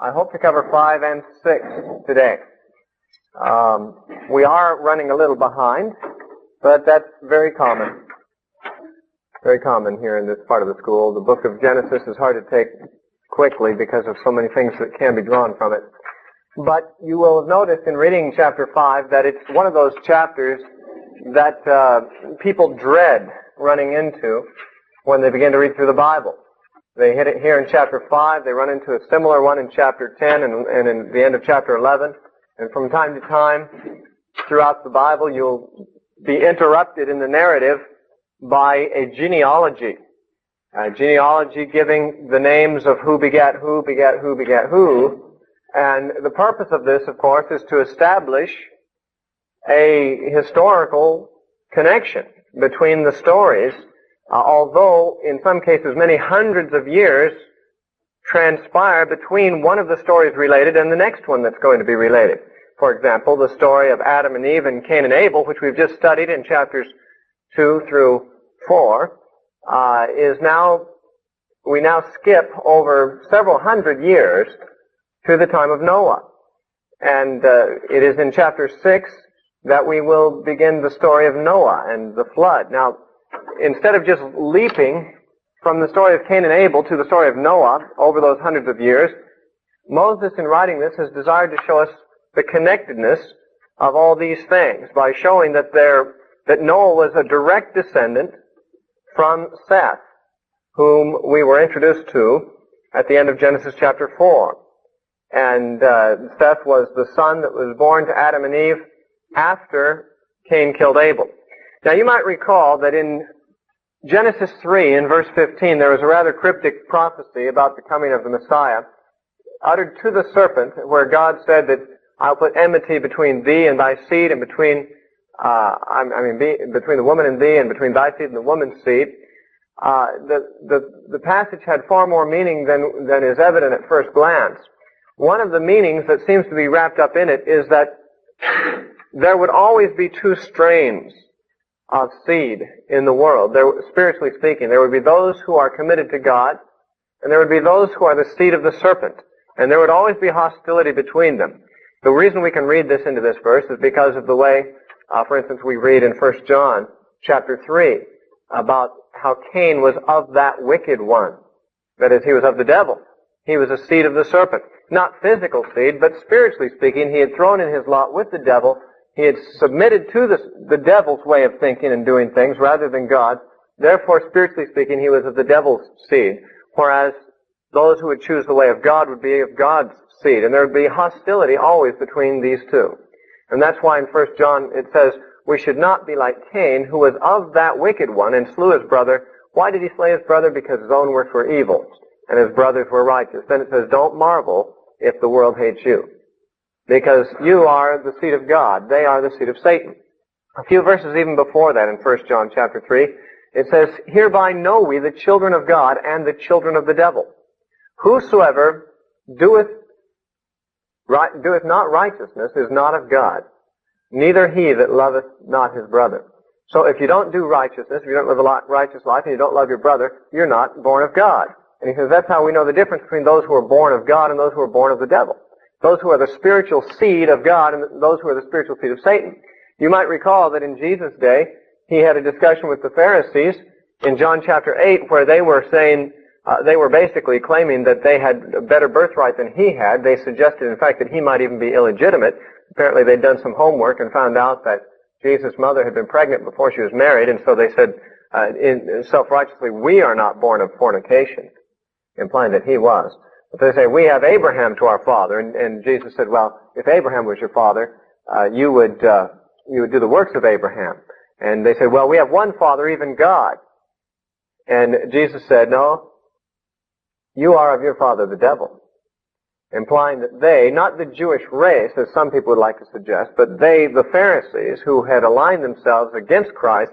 I hope to cover 5 and 6 today. We are running a little behind, but that's very common. Very common here in this part of the school. The book of Genesis is hard to take quickly because of so many things that can be drawn from it. But you will have noticed in reading chapter 5 that it's one of those chapters that people dread running into when they begin to read through the Bible. They hit it here in chapter 5, they run into a similar one in chapter 10 and in the end of chapter 11. And from time to time, throughout the Bible, you'll be interrupted in the narrative by a genealogy. A genealogy giving the names of who begat who, begat who, begat who. And the purpose of this, of course, is to establish a historical connection between the stories, although in some cases many hundreds of years transpire between one of the stories related and the next one that's going to be related. For example, the story of Adam and Eve and Cain and Abel, which we've just studied in chapters 2 through 4, we now skip over several hundred years to the time of Noah. And it is in chapter 6 that we will begin the story of Noah and the flood. Now, instead of just leaping from the story of Cain and Abel to the story of Noah over those hundreds of years, Moses, in writing this, has desired to show us the connectedness of all these things by showing that Noah was a direct descendant from Seth, whom we were introduced to at the end of Genesis chapter 4. And Seth was the son that was born to Adam and Eve after Cain killed Abel. Now you might recall that in Genesis 3, in verse 15, there was a rather cryptic prophecy about the coming of the Messiah, uttered to the serpent, where God said that I'll put enmity between thee and thy seed, and between the woman and thee, and between thy seed and the woman's seed. The passage had far more meaning than is evident at first glance. One of the meanings that seems to be wrapped up in it is that there would always be two strains of seed in the world. Spiritually speaking, there would be those who are committed to God, and there would be those who are the seed of the serpent. And there would always be hostility between them. The reason we can read this into this verse is because of the way, for instance, we read in 1 John chapter 3 about how Cain was of that wicked one. That is, he was of the devil. He was a seed of the serpent. Not physical seed, but spiritually speaking, he had thrown in his lot with the devil. He had submitted to the devil's way of thinking and doing things rather than God. Therefore, spiritually speaking, he was of the devil's seed. Whereas those who would choose the way of God would be of God's seed. And there would be hostility always between these two. And that's why in 1 John it says, we should not be like Cain, who was of that wicked one and slew his brother. Why did he slay his brother? Because his own works were evil, and his brothers were righteous. Then it says, don't marvel if the world hates you, because you are the seed of God. They are the seed of Satan. A few verses even before that in 1 John chapter 3, it says, hereby know we the children of God and the children of the devil. Whosoever doeth not righteousness is not of God, neither he that loveth not his brother. So if you don't do righteousness, if you don't live a righteous life, and you don't love your brother, you're not born of God. And he says that's how we know the difference between those who are born of God and those who are born of the devil. Those who are the spiritual seed of God and those who are the spiritual seed of Satan. You might recall that in Jesus' day, he had a discussion with the Pharisees in John chapter 8 where they were saying, they were basically claiming that they had a better birthright than he had. They suggested, in fact, that he might even be illegitimate. Apparently they'd done some homework and found out that Jesus' mother had been pregnant before she was married, and so they said, self-righteously, we are not born of fornication, implying that he was. But they say, we have Abraham to our father, and Jesus said, well, if Abraham was your father, you would do the works of Abraham. And they said, well, we have one father, even God. And Jesus said, no, you are of your father, the devil. Implying that they, not the Jewish race, as some people would like to suggest, but they, the Pharisees, who had aligned themselves against Christ,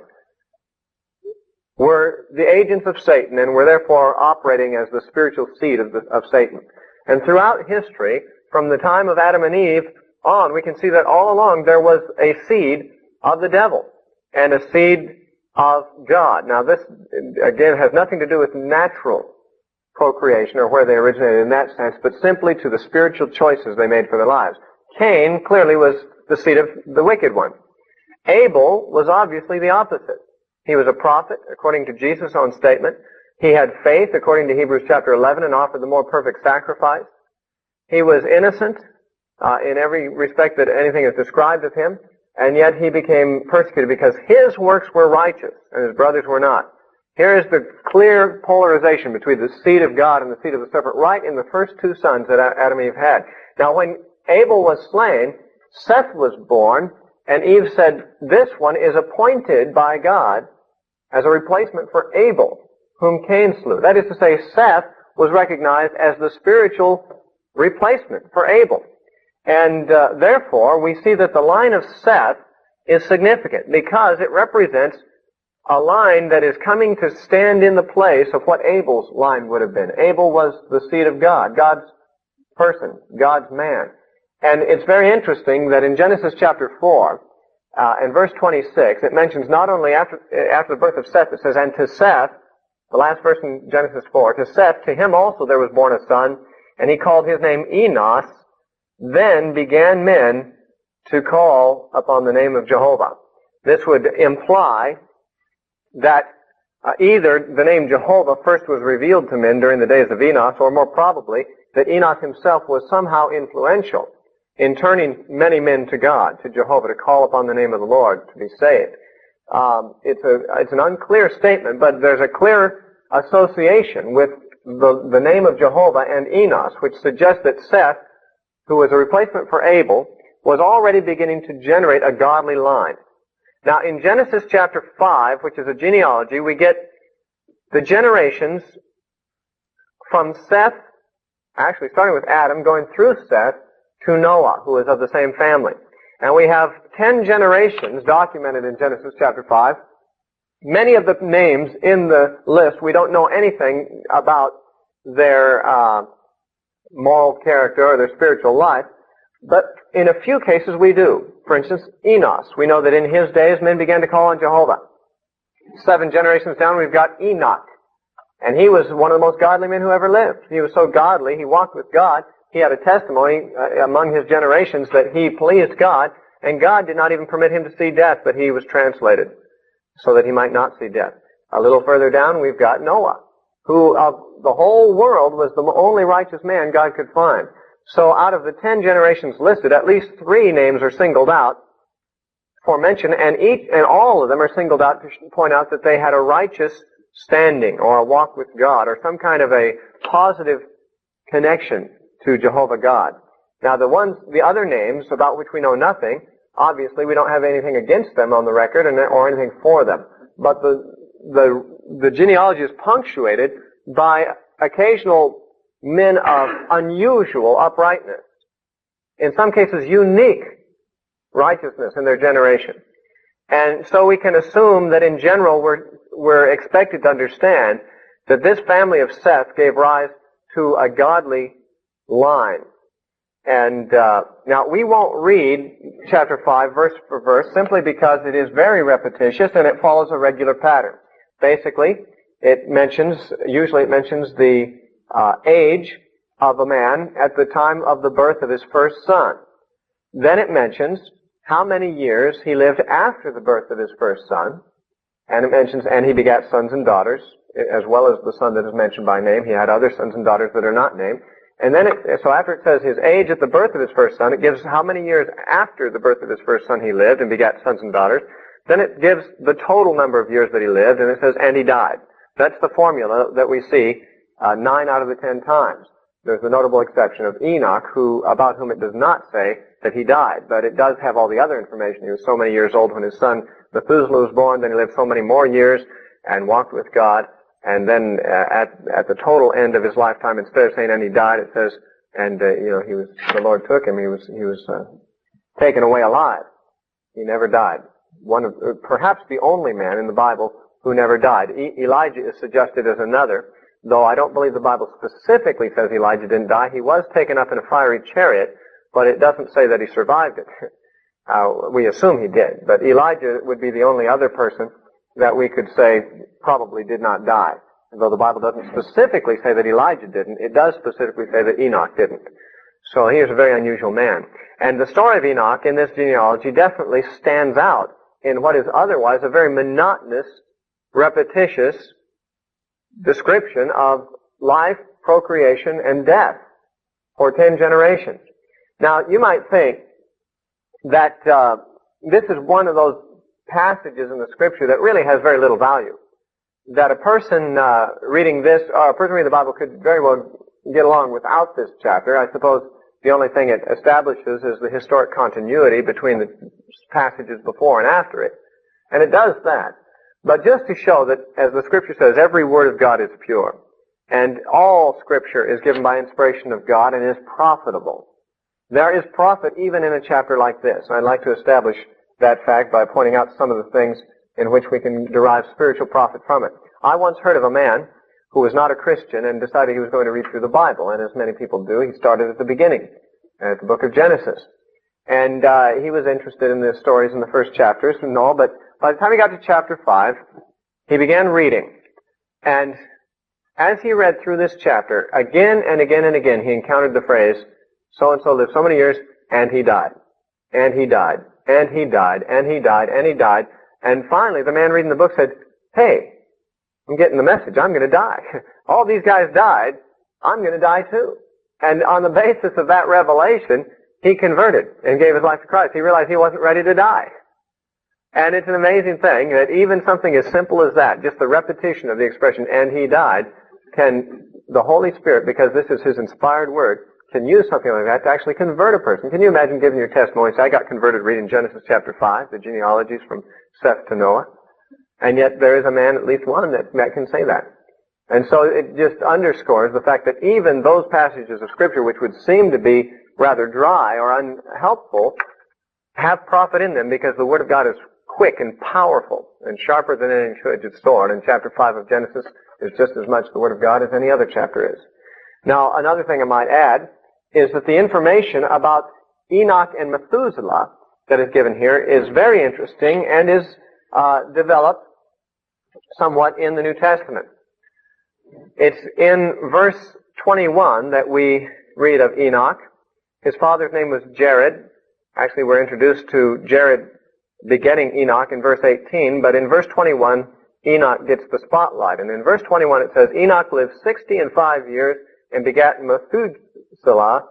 were the agents of Satan and were therefore operating as the spiritual seed of Satan. And throughout history, from the time of Adam and Eve on, we can see that all along there was a seed of the devil and a seed of God. Now this, again, has nothing to do with natural procreation or where they originated in that sense, but simply to the spiritual choices they made for their lives. Cain clearly was the seed of the wicked one. Abel was obviously the opposite. He was a prophet, according to Jesus' own statement. He had faith, according to Hebrews chapter 11, and offered the more perfect sacrifice. He was innocent in every respect that anything is described of him, and yet he became persecuted because his works were righteous and his brothers were not. Here is the clear polarization between the seed of God and the seed of the serpent right in the first two sons that Adam and Eve had. Now when Abel was slain, Seth was born, and Eve said, this one is appointed by God as a replacement for Abel, whom Cain slew. That is to say, Seth was recognized as the spiritual replacement for Abel. And therefore, we see that the line of Seth is significant because it represents a line that is coming to stand in the place of what Abel's line would have been. Abel was the seed of God, God's person, God's man. And it's very interesting that in Genesis chapter 4, and verse 26, it mentions not only after the birth of Seth, it says, and to Seth, the last verse in Genesis 4, to Seth, to him also there was born a son, and he called his name Enosh. Then began men to call upon the name of Jehovah. This would imply that either the name Jehovah first was revealed to men during the days of Enosh, or more probably that Enosh himself was somehow influential in turning many men to God, to Jehovah, to call upon the name of the Lord to be saved. It's an unclear statement, but there's a clear association with the name of Jehovah and Enosh, which suggests that Seth, who was a replacement for Abel, was already beginning to generate a godly line. Now, in Genesis chapter 5, which is a genealogy, we get the generations from Seth, actually starting with Adam, going through Seth, to Noah, who is of the same family. And we have 10 generations documented in Genesis chapter 5. Many of the names in the list, we don't know anything about their moral character or their spiritual life, but in a few cases we do. For instance, Enosh. We know that in his days men began to call on Jehovah. 7 generations down we've got Enoch. And he was one of the most godly men who ever lived. He was so godly, he walked with God. He had a testimony among his generations that he pleased God, and God did not even permit him to see death, but he was translated so that he might not see death. A little further down we've got Noah, who of the whole world was the only righteous man God could find. So out of the 10 generations listed, at least 3 names are singled out for mention, and all of them are singled out to point out that they had a righteous standing or a walk with God or some kind of a positive connection to Jehovah God. Now the other names about which we know nothing, obviously we don't have anything against them on the record or anything for them. But the genealogy is punctuated by occasional men of unusual uprightness. In some cases, unique righteousness in their generation. And so we can assume that in general we're expected to understand that this family of Seth gave rise to a godly line. And now we won't read chapter 5 verse for verse simply because it is very repetitious and it follows a regular pattern. Basically, usually it mentions the age of a man at the time of the birth of his first son. Then it mentions how many years he lived after the birth of his first son. And it mentions, and he begat sons and daughters, as well as the son that is mentioned by name. He had other sons and daughters that are not named. And then so after it says his age at the birth of his first son, it gives how many years after the birth of his first son he lived and begat sons and daughters. Then it gives the total number of years that he lived, and it says, and he died. That's the formula that we see 9 out of the 10 times. There's the notable exception of Enoch, about whom it does not say that he died, but it does have all the other information. He was so many years old when his son Methuselah was born, then he lived so many more years and walked with God. And then at the total end of his lifetime, instead of saying and he died, it says the Lord took him. He was taken away alive. He never died. One of perhaps the only man in the Bible who never died. Elijah is suggested as another, though I don't believe the Bible specifically says Elijah didn't die. He was taken up in a fiery chariot, but it doesn't say that he survived it. We assume he did, but Elijah would be the only other person that we could say probably did not die. Though the Bible doesn't specifically say that Elijah didn't, it does specifically say that Enoch didn't. So he is a very unusual man. And the story of Enoch in this genealogy definitely stands out in what is otherwise a very monotonous, repetitious description of life, procreation, and death for 10 generations. Now, you might think that this is one of those passages in the Scripture that really has very little value. That a person reading this, or a person reading the Bible could very well get along without this chapter. I suppose the only thing it establishes is the historic continuity between the passages before and after it. And it does that. But just to show that, as the Scripture says, every word of God is pure. And all Scripture is given by inspiration of God and is profitable. There is profit even in a chapter like this. I'd like to establish that fact by pointing out some of the things in which we can derive spiritual profit from it. I once heard of a man who was not a Christian and decided he was going to read through the Bible. And as many people do, he started at the beginning, at the book of Genesis. And he was interested in the stories in the first chapters and all, but by the time he got to chapter 5, he began reading. And as he read through this chapter, again and again and again, he encountered the phrase, so-and-so lived so many years, and he died. And he died. And he died. And he died. And he died. And finally, the man reading the book said, hey, I'm getting the message. I'm going to die. All these guys died. I'm going to die too. And on the basis of that revelation, he converted and gave his life to Christ. He realized he wasn't ready to die. And it's an amazing thing that even something as simple as that, just the repetition of the expression, and he died, can, the Holy Spirit, because this is His inspired Word, can use something like that to actually convert a person. Can you imagine giving your testimony? Say, I got converted reading Genesis chapter 5, the genealogies from Seth to Noah. And yet there is a man, at least one, that can say that. And so it just underscores the fact that even those passages of Scripture which would seem to be rather dry or unhelpful have profit in them because the Word of God is quick and powerful and sharper than any two-edged sword. And chapter 5 of Genesis is just as much the Word of God as any other chapter is. Now, another thing I might add is that the information about Enoch and Methuselah that is given here is very interesting and is developed somewhat in the New Testament. It's in verse 21 that we read of Enoch. His father's name was Jared. Actually, we're introduced to Jared begetting Enoch in verse 18, but in verse 21, Enoch gets the spotlight. And in verse 21 it says, Enoch lived 65 years and begat Methuselah,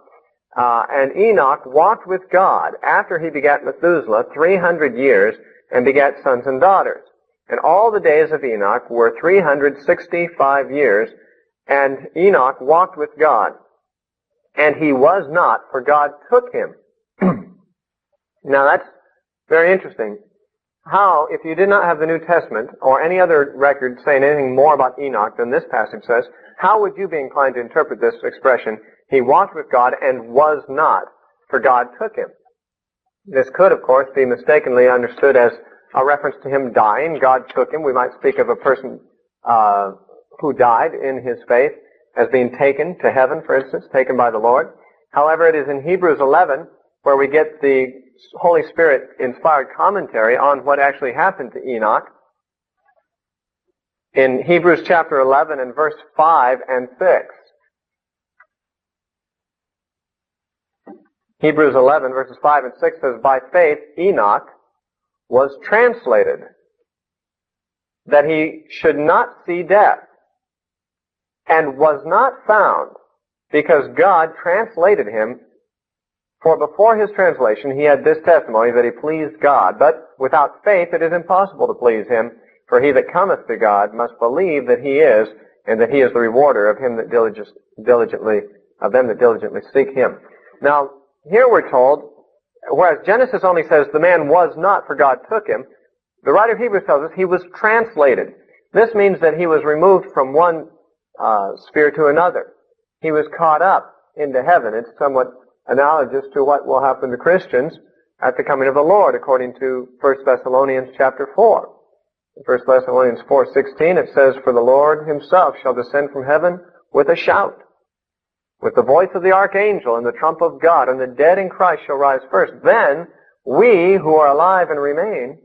and Enoch walked with God after he begat Methuselah 300 years and begat sons and daughters. And all the days of Enoch were 365 years, and Enoch walked with God. And he was not, for God took him. Now that's very interesting. How, if you did not have the New Testament or any other record saying anything more about Enoch than this passage says, how would you be inclined to interpret this expression, he walked with God and was not, for God took him? This could, of course, be mistakenly understood as a reference to him dying. God took him. We might speak of a person who died in his faith as being taken to heaven, for instance, taken by the Lord. However, it is in Hebrews 11 where we get the Holy Spirit inspired commentary on what actually happened to Enoch. In Hebrews chapter 11 and verse 5 and 6. Hebrews 11 verses 5 and 6 says, by faith Enoch was translated, that he should not see death, and was not found, because God translated him. For before his translation he had this testimony, that he pleased God. But without faith it is impossible to please him. For he that cometh to God must believe that he is, and that he is the rewarder of him that diligently seek him. Now, here we're told, whereas Genesis only says the man was not, for God took him, the writer of Hebrews tells us he was translated. This means that he was removed from one sphere to another. He was caught up into heaven. It's somewhat analogous to what will happen to Christians at the coming of the Lord, according to 1 Thessalonians chapter 4. In 1 Thessalonians 4:16 it says, for the Lord himself shall descend from heaven with a shout, with the voice of the archangel and the trump of God, and the dead in Christ shall rise first. Then we who are alive and remain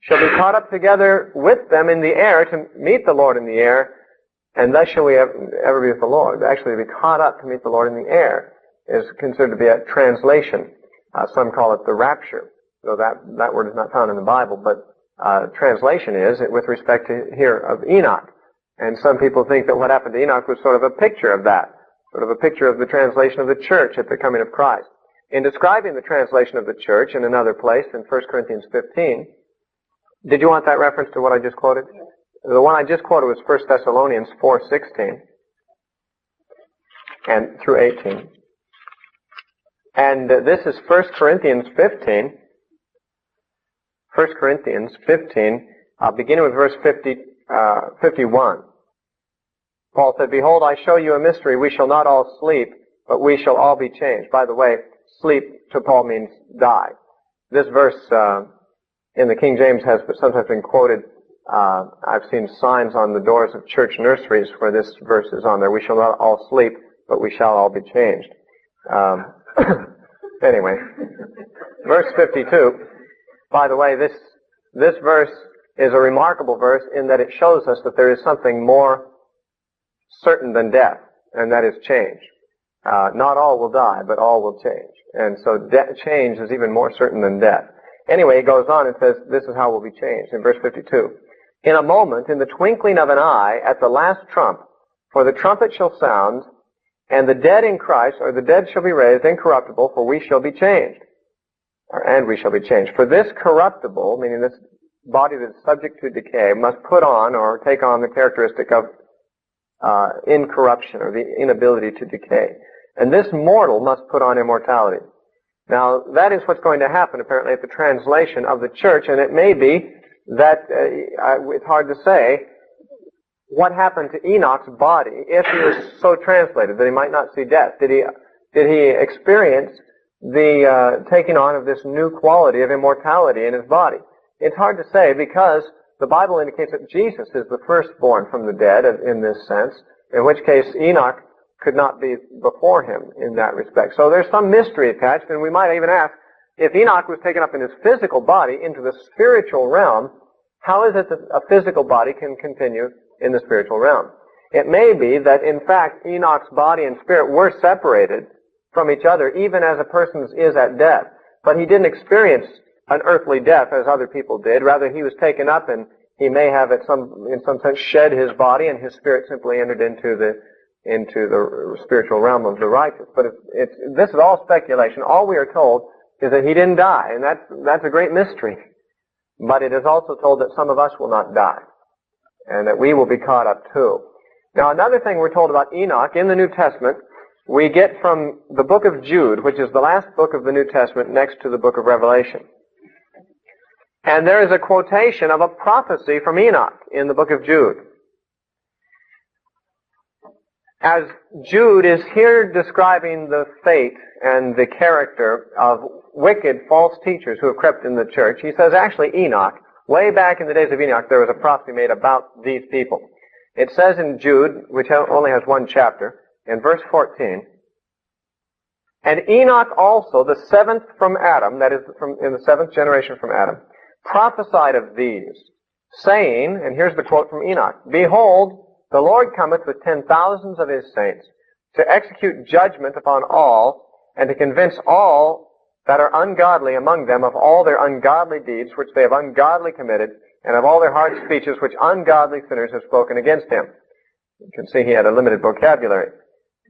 shall be caught up together with them in the air to meet the Lord in the air, and thus shall we ever be with the Lord. Actually, to be caught up to meet the Lord in the air is considered to be a translation. Some call it the rapture, though that word is not found in the Bible, but translation is with respect to here of Enoch. And some people think that what happened to Enoch was sort of a picture of that, sort of a picture of the translation of the church at the coming of Christ. In describing the translation of the church in another place, in 1 Corinthians 15, did you want that reference to what I just quoted? Yes. The one I just quoted was 1 Thessalonians 4:16 and through 18. And this is 1 Corinthians 15. 1 Corinthians 15, beginning with verse 51. Paul said, "Behold, I show you a mystery. We shall not all sleep, but we shall all be changed." By the way, sleep to Paul means die. This verse in the King James has sometimes been quoted. I've seen signs on the doors of church nurseries where this verse is on there. We shall not all sleep, but we shall all be changed. Anyway, verse 52. By the way, this verse is a remarkable verse in that it shows us that there is something more certain than death, and that is change. Not all will die, but all will change. And so change is even more certain than death. Anyway, it goes on and says, this is how we'll be changed. In verse 52, "In a moment, in the twinkling of an eye, at the last trump, for the trumpet shall sound, and the dead in Christ, or the dead shall be raised incorruptible, for we shall be changed." And we shall be changed. "For this corruptible," meaning this body that is subject to decay, "must put on or take on the characteristic of incorruption, or the inability to decay. And this mortal must put on immortality." Now, that is what's going to happen, apparently, at the translation of the church, and it may be that, it's hard to say, what happened to Enoch's body if he was so translated that he might not see death. Did he experience the taking on of this new quality of immortality in his body? It's hard to say, because the Bible indicates that Jesus is the firstborn from the dead in this sense, in which case Enoch could not be before him in that respect. So there's some mystery attached, and we might even ask, if Enoch was taken up in his physical body into the spiritual realm, how is it that a physical body can continue in the spiritual realm? It may be that, in fact, Enoch's body and spirit were separated from each other, even as a person's is at death. But he didn't experience an earthly death as other people did. Rather, he was taken up, and he may have, in some sense, shed his body, and his spirit simply entered into the spiritual realm of the righteous. But this is all speculation. All we are told is that he didn't die, and that's a great mystery. But it is also told that some of us will not die, and that we will be caught up too. Now, another thing we're told about Enoch in the New Testament, we get from the book of Jude, which is the last book of the New Testament next to the book of Revelation. And there is a quotation of a prophecy from Enoch in the book of Jude. As Jude is here describing the fate and the character of wicked false teachers who have crept in the church, he says, actually, Enoch, way back in the days of Enoch, there was a prophecy made about these people. It says in Jude, which only has one chapter, in verse 14, "And Enoch also, the seventh from Adam," that is in the seventh generation from Adam, "prophesied of these, saying," and here's the quote from Enoch, "Behold, the Lord cometh with 10,000s of his saints, to execute judgment upon all, and to convince all that are ungodly among them of all their ungodly deeds which they have ungodly committed, and of all their hard speeches which ungodly sinners have spoken against him." You can see he had a limited vocabulary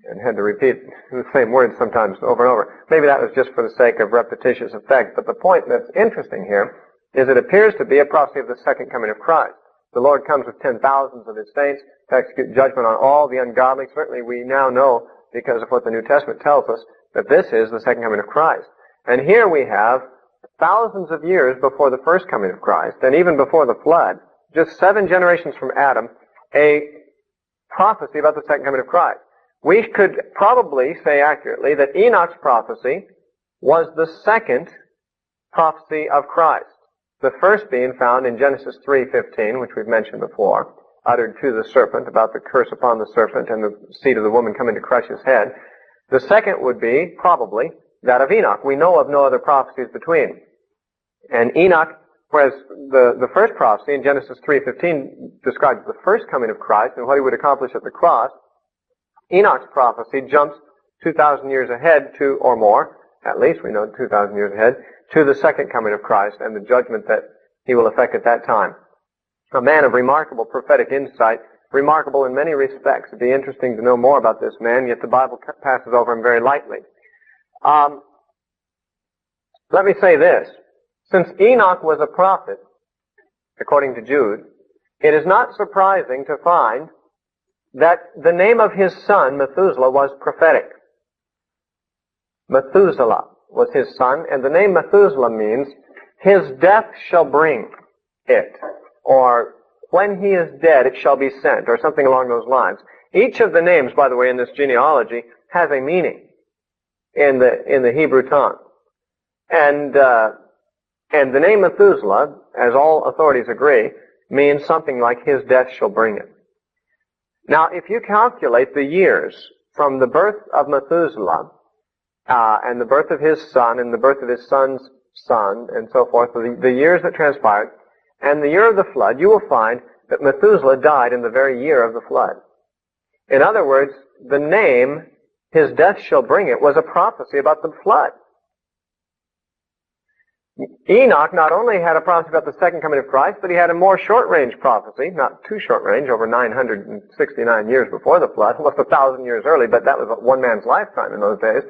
and had to repeat the same words sometimes over and over. Maybe that was just for the sake of repetitious effect, but the point that's interesting here is it appears to be a prophecy of the second coming of Christ. The Lord comes with 10,000s of his saints to execute judgment on all the ungodly. Certainly we now know, because of what the New Testament tells us, that this is the second coming of Christ. And here we have thousands of years before the first coming of Christ, and even before the flood, just 7 generations from Adam, a prophecy about the second coming of Christ. We could probably say accurately that Enoch's prophecy was the second prophecy of Christ. The first being found in Genesis 3:15, which we've mentioned before, uttered to the serpent about the curse upon the serpent and the seed of the woman coming to crush his head. The second would be, probably, that of Enoch. We know of no other prophecies between. And Enoch Whereas the first prophecy in Genesis 3:15 describes the first coming of Christ and what he would accomplish at the cross, Enoch's prophecy jumps 2,000 years ahead to, or more, at least we know 2,000 years ahead, to the second coming of Christ and the judgment that he will effect at that time. A man of remarkable prophetic insight, remarkable in many respects. It'd be interesting to know more about this man, yet the Bible passes over him very lightly. Let me say this. Since Enoch was a prophet, according to Jude, it is not surprising to find that the name of his son, Methuselah, was prophetic. Methuselah was his son, and the name Methuselah means, his death shall bring it, or when he is dead it shall be sent, or something along those lines. Each of the names, by the way, in this genealogy has a meaning in the Hebrew tongue. And the name Methuselah, as all authorities agree, means something like his death shall bring it. Now, if you calculate the years from the birth of Methuselah, and the birth of his son, and the birth of his son's son, and so forth, the years that transpired, and the year of the flood, you will find that Methuselah died in the very year of the flood. In other words, the name, his death shall bring it, was a prophecy about the flood. Enoch not only had a prophecy about the second coming of Christ, but he had a more short-range prophecy, not too short-range, over 969 years before the flood, almost 1,000 years early, but that was one man's lifetime in those days.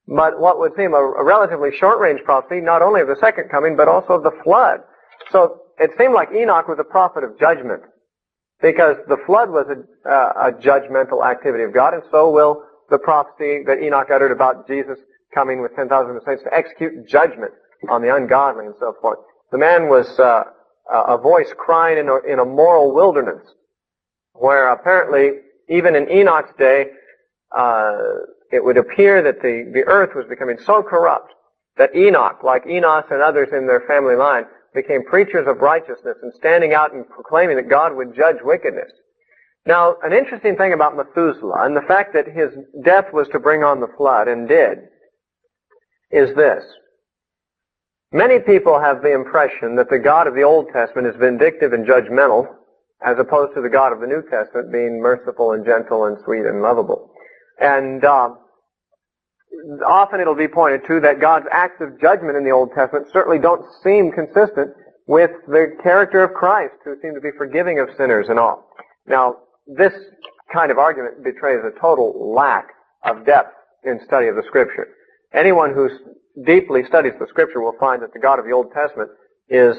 But what would seem a relatively short-range prophecy, not only of the second coming, but also of the flood. So it seemed like Enoch was a prophet of judgment, because the flood was a judgmental activity of God, and so will the prophecy that Enoch uttered about Jesus coming with 10,000 saints to execute judgment on the ungodly and so forth. The man was a voice crying in a moral wilderness, where apparently, even in Enoch's day, it would appear that the earth was becoming so corrupt that Enoch, like Enosh and others in their family line, became preachers of righteousness and standing out and proclaiming that God would judge wickedness. Now, an interesting thing about Methuselah, and the fact that his death was to bring on the flood, and did, is this. Many people have the impression that the God of the Old Testament is vindictive and judgmental, as opposed to the God of the New Testament being merciful and gentle and sweet and lovable. And often it'll be pointed to that God's acts of judgment in the Old Testament certainly don't seem consistent with the character of Christ, who seemed to be forgiving of sinners and all. Now, this kind of argument betrays a total lack of depth in study of the Scripture. Anyone who deeply studies the Scripture will find that the God of the Old Testament is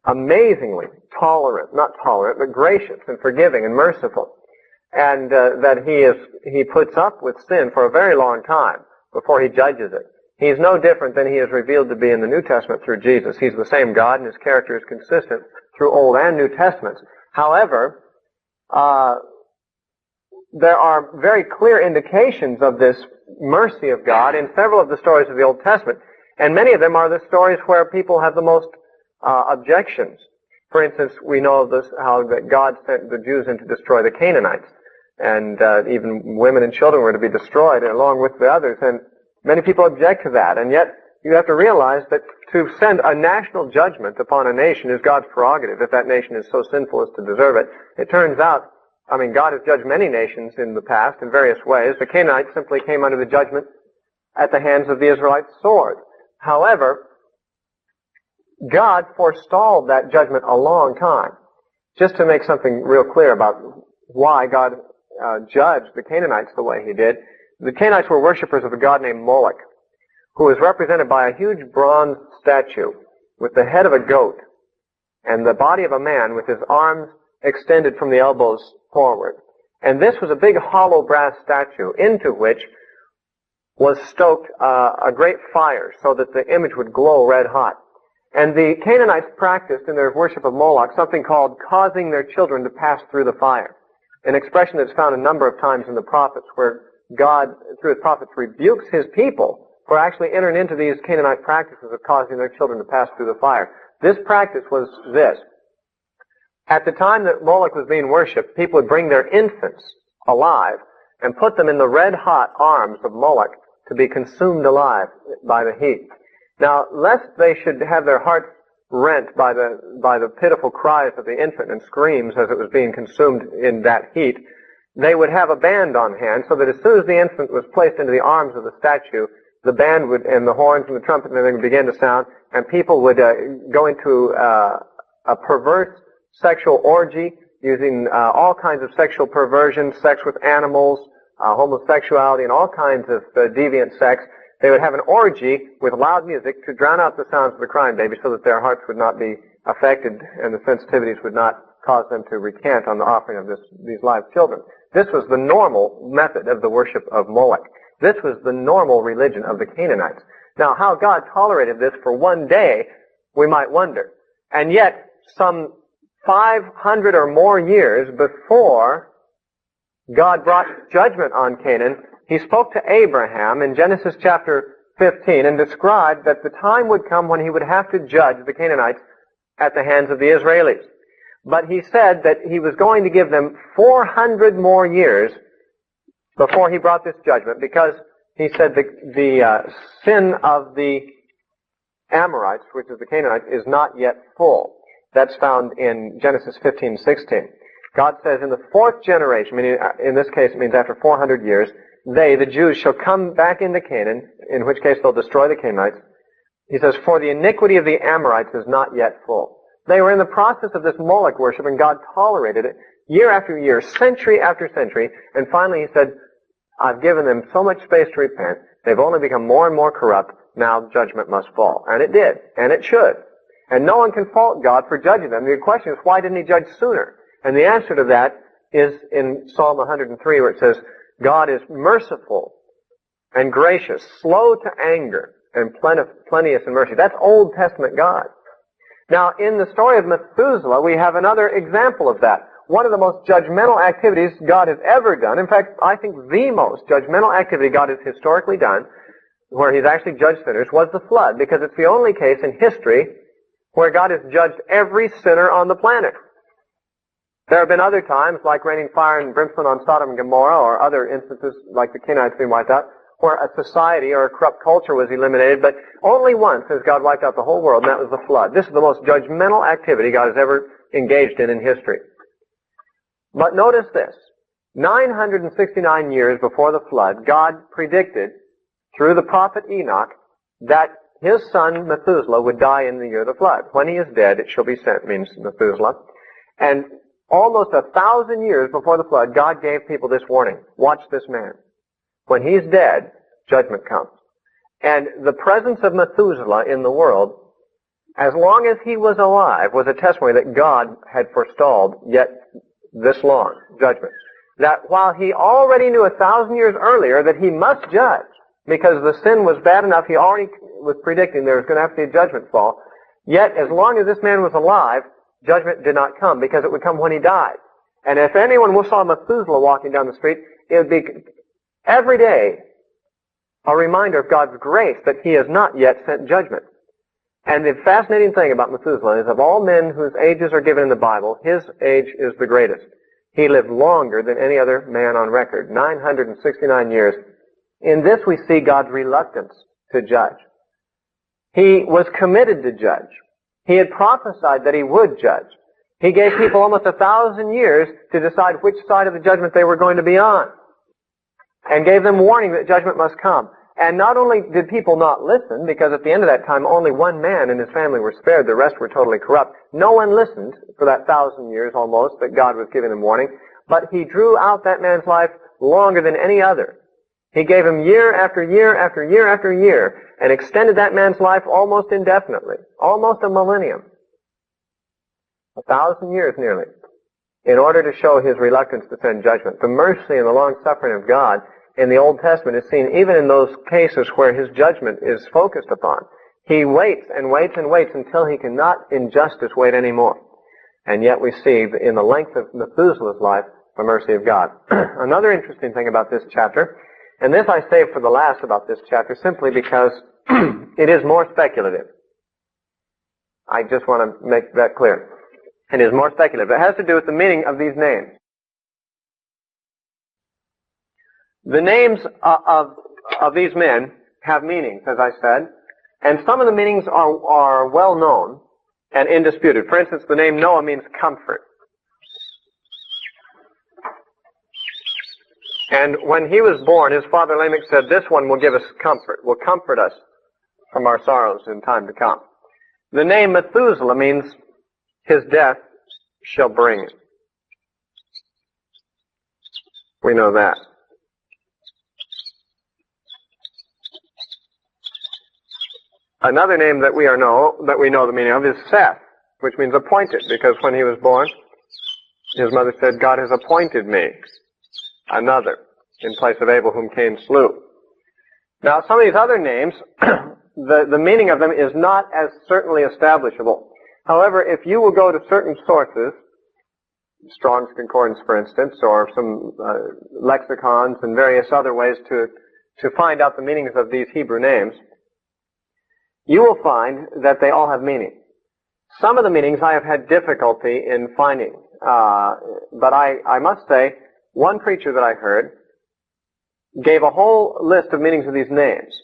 amazingly not tolerant, but gracious and forgiving and merciful. And that he puts up with sin for a very long time before he judges it. He's no different than he is revealed to be in the New Testament through Jesus. He's the same God, and his character is consistent through Old and New Testaments. However, there are very clear indications of this mercy of God in several of the stories of the Old Testament, and many of them are the stories where people have the most objections. For instance, we know of this, how that God sent the Jews in to destroy the Canaanites, and even women and children were to be destroyed along with the others, and many people object to that, and yet you have to realize that to send a national judgment upon a nation is God's prerogative, if that nation is so sinful as to deserve it. It turns out, God has judged many nations in the past in various ways. The Canaanites simply came under the judgment at the hands of the Israelites' sword. However, God forestalled that judgment a long time. Just to make something real clear about why God judged the Canaanites the way he did, the Canaanites were worshippers of a god named Moloch, who was represented by a huge bronze statue with the head of a goat and the body of a man with his arms extended from the elbows forward. And this was a big hollow brass statue into which was stoked a great fire so that the image would glow red hot. And the Canaanites practiced in their worship of Moloch something called causing their children to pass through the fire, an expression that's found a number of times in the prophets, where God, through his prophets, rebukes his people for actually entering into these Canaanite practices of causing their children to pass through the fire. This practice was this. At the time that Moloch was being worshipped, people would bring their infants alive and put them in the red-hot arms of Moloch to be consumed alive by the heat. Now, lest they should have their hearts rent by the pitiful cries of the infant and screams as it was being consumed in that heat, they would have a band on hand so that as soon as the infant was placed into the arms of the statue, the band would, and the horns and the trumpet and everything would begin to sound, and people would go into a perverse sexual orgy using all kinds of sexual perversion, sex with animals, homosexuality, and all kinds of deviant sex. They would have an orgy with loud music to drown out the sounds of the crying baby so that their hearts would not be affected and the sensitivities would not cause them to recant on the offering of these live children. This was the normal method of the worship of Moloch. This was the normal religion of the Canaanites. Now, how God tolerated this for one day, we might wonder. And yet, some 500 or more years before God brought judgment on Canaan, He spoke to Abraham in Genesis chapter 15 and described that the time would come when He would have to judge the Canaanites at the hands of the Israelis. But He said that He was going to give them 400 more years before He brought this judgment, because He said the sin of the Amorites, which is the Canaanites, is not yet full. That's found in Genesis 15:16. God says in the fourth generation, meaning in this case it means after 400 years, they, the Jews, shall come back into Canaan, in which case they'll destroy the Canaanites. He says, for the iniquity of the Amorites is not yet full. They were in the process of this Moloch worship, and God tolerated it year after year, century after century, and finally He said, I've given them so much space to repent, they've only become more and more corrupt, now judgment must fall. And it did, and it should. And no one can fault God for judging them. The question is, why didn't He judge sooner? And the answer to that is in Psalm 103, where it says, God is merciful and gracious, slow to anger, and plenteous in mercy. That's Old Testament God. Now, in the story of Methuselah, we have another example of that. One of the most judgmental activities God has ever done, in fact, I think the most judgmental activity God has historically done, where He's actually judged sinners, was the flood, because it's the only case in history where God has judged every sinner on the planet. There have been other times, like raining fire and brimstone on Sodom and Gomorrah, or other instances like the Canaanites being wiped out, where a society or a corrupt culture was eliminated, but only once has God wiped out the whole world, and that was the flood. This is the most judgmental activity God has ever engaged in history. But notice this. 969 years before the flood, God predicted, through the prophet Enoch, that his son Methuselah would die in the year of the flood. When he is dead, it shall be sent, means Methuselah. And almost 1,000 years before the flood, God gave people this warning. Watch this man. When he's dead, judgment comes. And the presence of Methuselah in the world, as long as he was alive, was a testimony that God had forestalled yet this long judgment. That while he already knew 1,000 years earlier that he must judge, because the sin was bad enough, he already was predicting there was going to have to be a judgment fall, yet as long as this man was alive, judgment did not come, because it would come when he died. And if anyone saw Methuselah walking down the street, it would be every day a reminder of God's grace that He has not yet sent judgment. And the fascinating thing about Methuselah is, of all men whose ages are given in the Bible, his age is the greatest. He lived longer than any other man on record, 969 years. In this we see God's reluctance to judge. He was committed to judge. He had prophesied that He would judge. He gave people almost 1,000 years to decide which side of the judgment they were going to be on, and gave them warning that judgment must come. And not only did people not listen, because at the end of that time only one man and his family were spared, the rest were totally corrupt. No one listened for that 1,000 years almost that God was giving them warning, but He drew out that man's life longer than any other. He gave him year after year after year after year, and extended that man's life almost indefinitely, almost a millennium, 1,000 years nearly, in order to show His reluctance to send judgment. The mercy and the long-suffering of God in the Old Testament is seen even in those cases where His judgment is focused upon. He waits and waits and waits until He cannot in justice wait anymore. And yet we see in the length of Methuselah's life the mercy of God. Another interesting thing about this chapter, and this I save for the last about this chapter simply because it is more speculative. I just want to make that clear. It is more speculative. It has to do with the meaning of these names. The names of these men have meanings, as I said, And some of the meanings are well known and indisputed. For instance, the name Noah means comfort. And when he was born, his father Lamech said, "This one will give us comfort, will comfort us from our sorrows in time to come." The name Methuselah means his death shall bring it. We know that. Another name that we know the meaning of is Seth, which means appointed, because when he was born, his mother said, "God has appointed me another in place of Abel whom Cain slew." Now, some of these other names, the meaning of them is not as certainly establishable. However, if you will go to certain sources, Strong's Concordance, for instance, or some lexicons and various other ways to find out the meanings of these Hebrew names, you will find that they all have meaning. Some of the meanings I have had difficulty in finding, but I must say, one preacher that I heard gave a whole list of meanings of these names.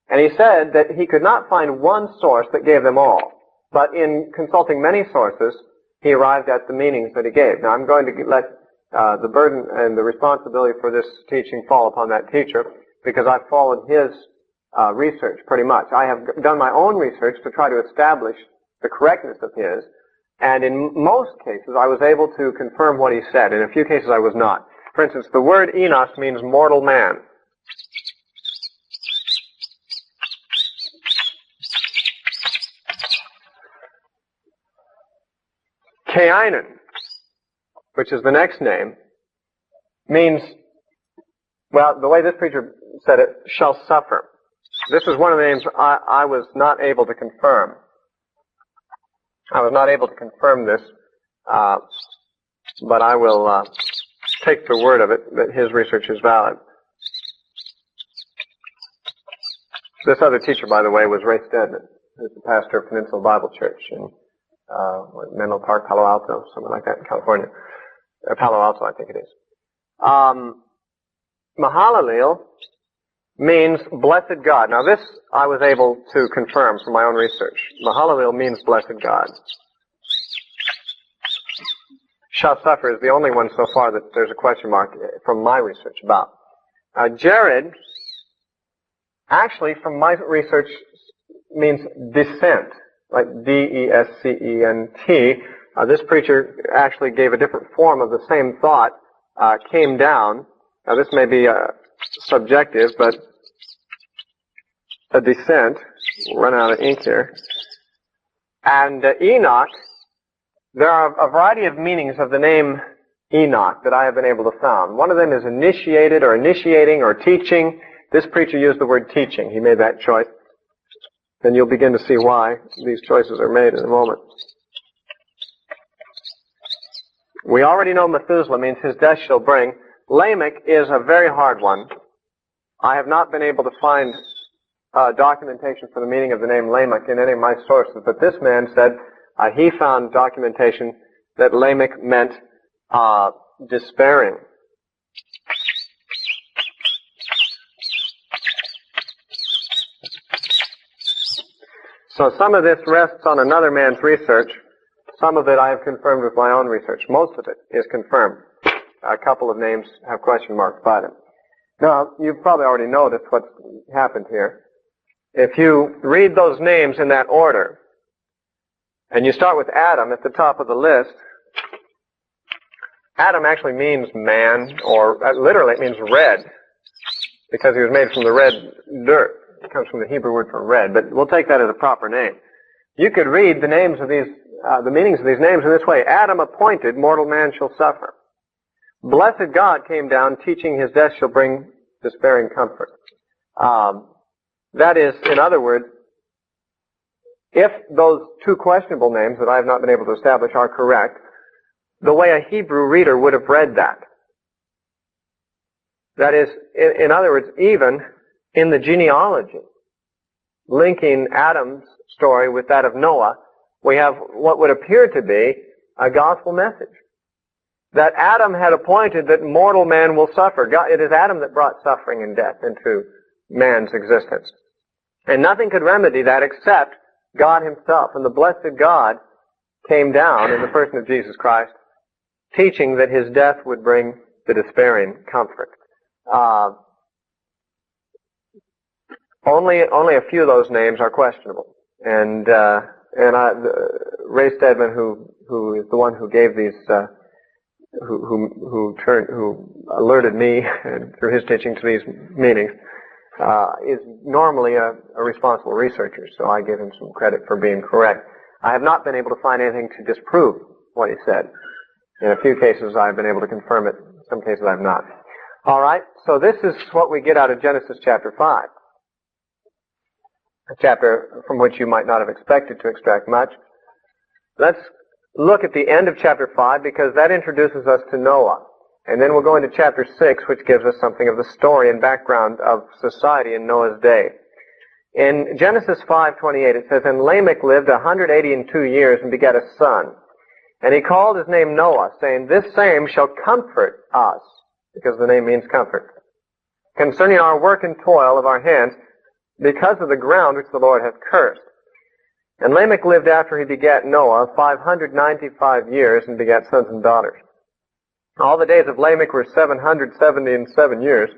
And he said that he could not find one source that gave them all. But in consulting many sources, he arrived at the meanings that he gave. Now, I'm going to let the burden and the responsibility for this teaching fall upon that teacher, because I've followed his research pretty much. I have done my own research to try to establish the correctness of his, and in most cases I was able to confirm what he said. In a few cases I was not. For instance, the word Enosh means mortal man. Cainan, which is the next name, means, well, the way this preacher said it, shall suffer. This is one of the names I was not able to confirm. I was not able to confirm this, but I will take the word of it that his research is valid. This other teacher, by the way, was Ray Stedman, who's the pastor of Peninsula Bible Church in Menlo Park, Palo Alto, something like that in California. Palo Alto, I think it is. Mahalalel means blessed God. Now this I was able to confirm from my own research. Mahalalel means blessed God. Shall suffer is the only one so far that there's a question mark from my research about. Jared, actually from my research, means descent, like D-E-S-C-E-N-T. This preacher actually gave a different form of the same thought, came down. Now this may be subjective, but a descent. We'll run out of ink here. And Enoch, there are a variety of meanings of the name Enoch that I have been able to find. One of them is initiated or initiating or teaching. This preacher used the word teaching. He made that choice. And you'll begin to see why these choices are made in a moment. We already know Methuselah means his death shall bring. Lamech is a very hard one. I have not been able to find documentation for the meaning of the name Lamech in any of my sources, but this man said he found documentation that Lamech meant despairing. So some of this rests on another man's research. Some of it I have confirmed with my own research. Most of it is confirmed. A couple of names have question marks by them. Now, you've probably already noticed what's happened here. If you read those names in that order, and you start with Adam at the top of the list, Adam actually means man, or literally it means red, because he was made from the red dirt. It comes from the Hebrew word for red, but we'll take that as a proper name. You could read the names of these, the meanings of these names in this way. Adam appointed, mortal man shall suffer. Blessed God came down, teaching his death shall bring despairing comfort. That is, in other words, if those two questionable names that I have not been able to establish are correct, the way a Hebrew reader would have read that. That is, in other words, even in the genealogy, linking Adam's story with that of Noah, we have what would appear to be a gospel message. That Adam had appointed that mortal man will suffer. It is Adam that brought suffering and death into man's existence. And nothing could remedy that except God himself. And the blessed God came down in the person of Jesus Christ, teaching that his death would bring the despairing comfort. Only a few of those names are questionable. And Ray Stedman, who is the one who gave these, who alerted me through his teaching to these meanings, is normally a responsible researcher, so I give him some credit for being correct. I have not been able to find anything to disprove what he said. In a few cases I've been able to confirm it, in some cases I've not. Alright, so this is what we get out of Genesis chapter 5. A chapter from which you might not have expected to extract much. Let's look at the end of chapter 5 because that introduces us to Noah. And then we'll go into chapter 6, which gives us something of the story and background of society in Noah's day. In Genesis 5:28 it says, "And Lamech lived 182 years and begat a son. And he called his name Noah, saying, This same shall comfort us," because the name means comfort, "concerning our work and toil of our hands, because of the ground which the Lord hath cursed. And Lamech lived after he begat Noah 595 years and begat sons and daughters. All the days of Lamech were 777 years,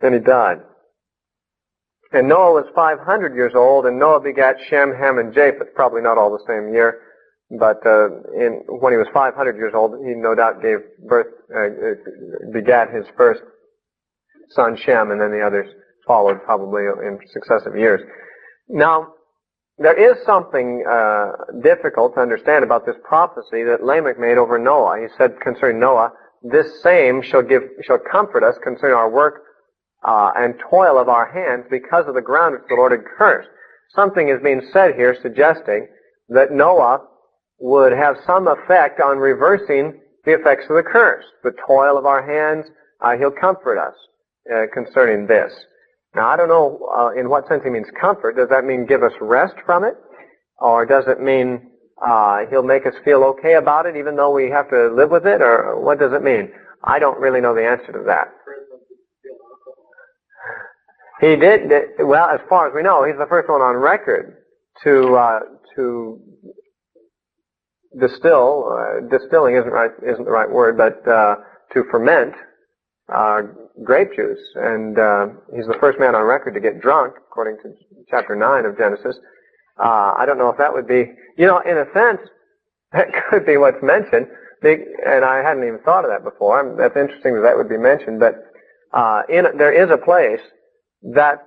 and he died. And Noah was 500 years old, and Noah begat Shem, Ham, and Japheth, probably not all the same year, but when he was 500 years old, he no doubt gave birth, begat his first son Shem, and then the others followed probably in successive years. Now, there is something difficult to understand about this prophecy that Lamech made over Noah. He said concerning Noah, "This same shall comfort us concerning our work and toil of our hands because of the ground which the Lord had cursed." Something is being said here suggesting that Noah would have some effect on reversing the effects of the curse. The toil of our hands, he'll comfort us concerning this. Now, I don't know in what sense he means comfort. Does that mean give us rest from it? Or does it mean he'll make us feel okay about it even though we have to live with it? Or what does it mean? I don't really know the answer to that. He did, well, as far as we know, he's the first one on record to distill, distilling isn't the right word, but to ferment grape juice, and he's the first man on record to get drunk, according to chapter 9 of Genesis. I don't know if that would be, in a sense, that could be what's mentioned, and I hadn't even thought of that before. That's interesting that would be mentioned, but there is a place that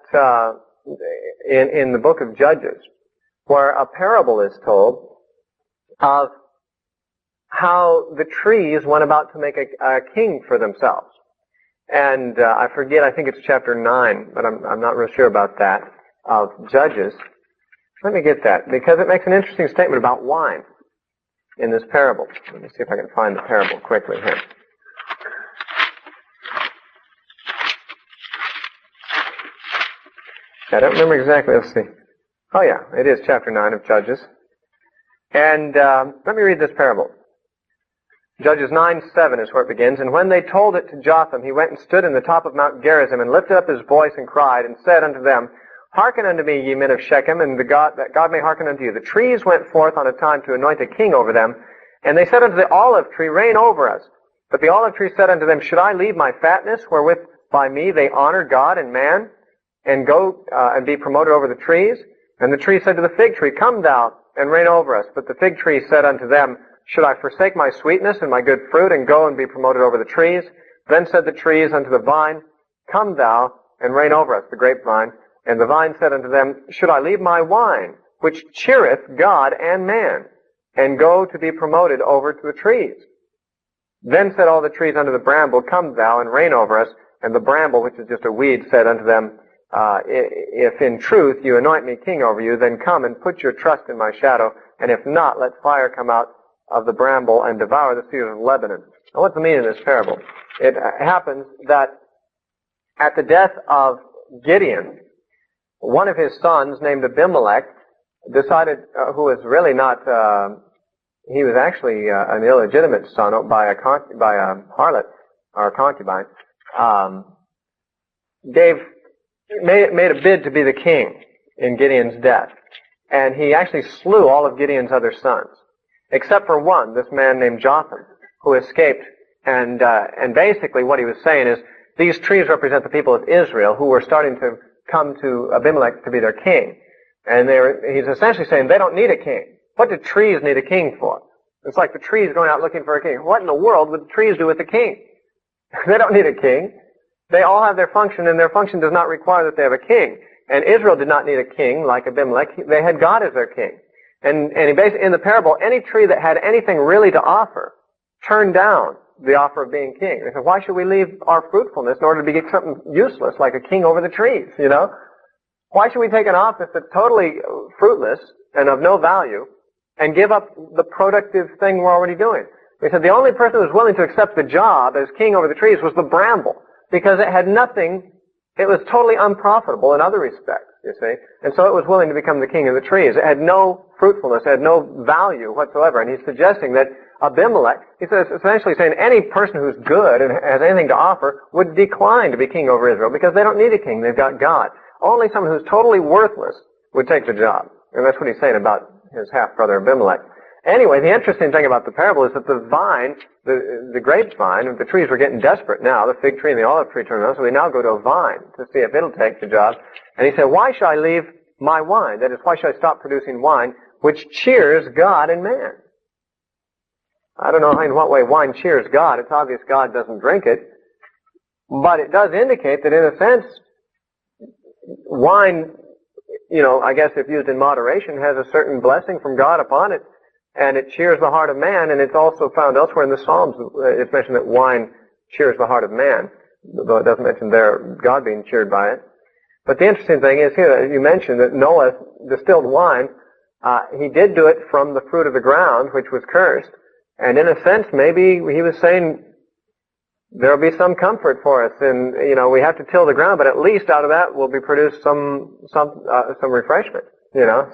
in the book of Judges where a parable is told of how the trees went about to make a king for themselves. And I forget, I think it's chapter 9, but I'm not real sure about that, of Judges. Let me get that, because it makes an interesting statement about wine in this parable. Let me see if I can find the parable quickly here. I don't remember exactly, let's see. Oh yeah, it is chapter 9 of Judges. And let me read this parable. Judges 9:7 is where it begins. "And when they told it to Jotham, he went and stood in the top of Mount Gerizim, and lifted up his voice and cried, and said unto them, Hearken unto me, ye men of Shechem, and that God may hearken unto you. The trees went forth on a time to anoint a king over them, and they said unto the olive tree, Reign over us. But the olive tree said unto them, Should I leave my fatness, wherewith by me they honor God and man, and go and be promoted over the trees? And the tree said to the fig tree, Come thou, and reign over us. But the fig tree said unto them, Should I forsake my sweetness and my good fruit, and go and be promoted over the trees? Then said the trees unto the vine, Come thou, and reign over us, the grapevine. And the vine said unto them, Should I leave my wine, which cheereth God and man, and go to be promoted over to the trees? Then said all the trees unto the bramble, Come thou, and reign over us. And the bramble, which is just a weed, said unto them, If in truth you anoint me king over you, then come and put your trust in my shadow, and if not, let fire come out of the bramble and devour the cedars of Lebanon." Now, what's the meaning of this parable? It happens that at the death of Gideon, one of his sons, named Abimelech, decided, who was really not, he was actually an illegitimate son by a harlot or a concubine, made a bid to be the king. in Gideon's death. And he actually slew all of Gideon's other sons, except for one, this man named Jotham, who escaped. And basically what he was saying is, these trees represent the people of Israel who were starting to come to Abimelech to be their king. And he's essentially saying they don't need a king. What do trees need a king for? It's like the trees going out looking for a king. What in the world would the trees do with a king? They don't need a king. They all have their function, and their function does not require that they have a king. And Israel did not need a king like Abimelech. They had God as their king. And he basically, in the parable, any tree that had anything really to offer turned down the offer of being king. They said, why should we leave our fruitfulness in order to be something useless like a king over the trees, you know? Why should we take an office that's totally fruitless and of no value and give up the productive thing we're already doing? They said the only person who was willing to accept the job as king over the trees was the bramble, because it had nothing, it was totally unprofitable in other respects, you see. And so it was willing to become the king of the trees. It had no fruitfulness, it had no value whatsoever. And he's suggesting that Abimelech, he says, essentially saying any person who's good and has anything to offer would decline to be king over Israel because they don't need a king, they've got God. Only someone who's totally worthless would take the job. And that's what he's saying about his half-brother Abimelech. Anyway, the interesting thing about the parable is that the vine, the grapevine, the trees were getting desperate now. The fig tree and the olive tree turned around, so they now go to a vine to see if it'll take the job. And he said, why shall I leave my wine? That is, why should I stop producing wine which cheers God and man? I don't know in what way wine cheers God. It's obvious God doesn't drink it. But it does indicate that in a sense, wine, you know, I guess if used in moderation, has a certain blessing from God upon it. And it cheers the heart of man, and it's also found elsewhere in the Psalms. It's mentioned that wine cheers the heart of man, though it doesn't mention there God being cheered by it. But the interesting thing is here, you mentioned that Noah distilled wine. He did do it from the fruit of the ground, which was cursed. And in a sense, maybe he was saying there'll be some comfort for us, and you know we have to till the ground, but at least out of that will be produced some refreshment. You know,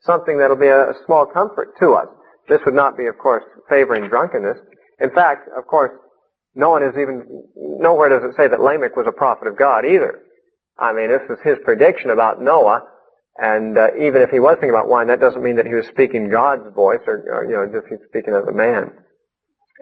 something that'll be a small comfort to us. This would not be, of course, favoring drunkenness. In fact, of course, nowhere does it say that Lamech was a prophet of God either. I mean, this is his prediction about Noah. And even if he was thinking about wine, that doesn't mean that he was speaking God's voice or you know, just he's speaking as a man.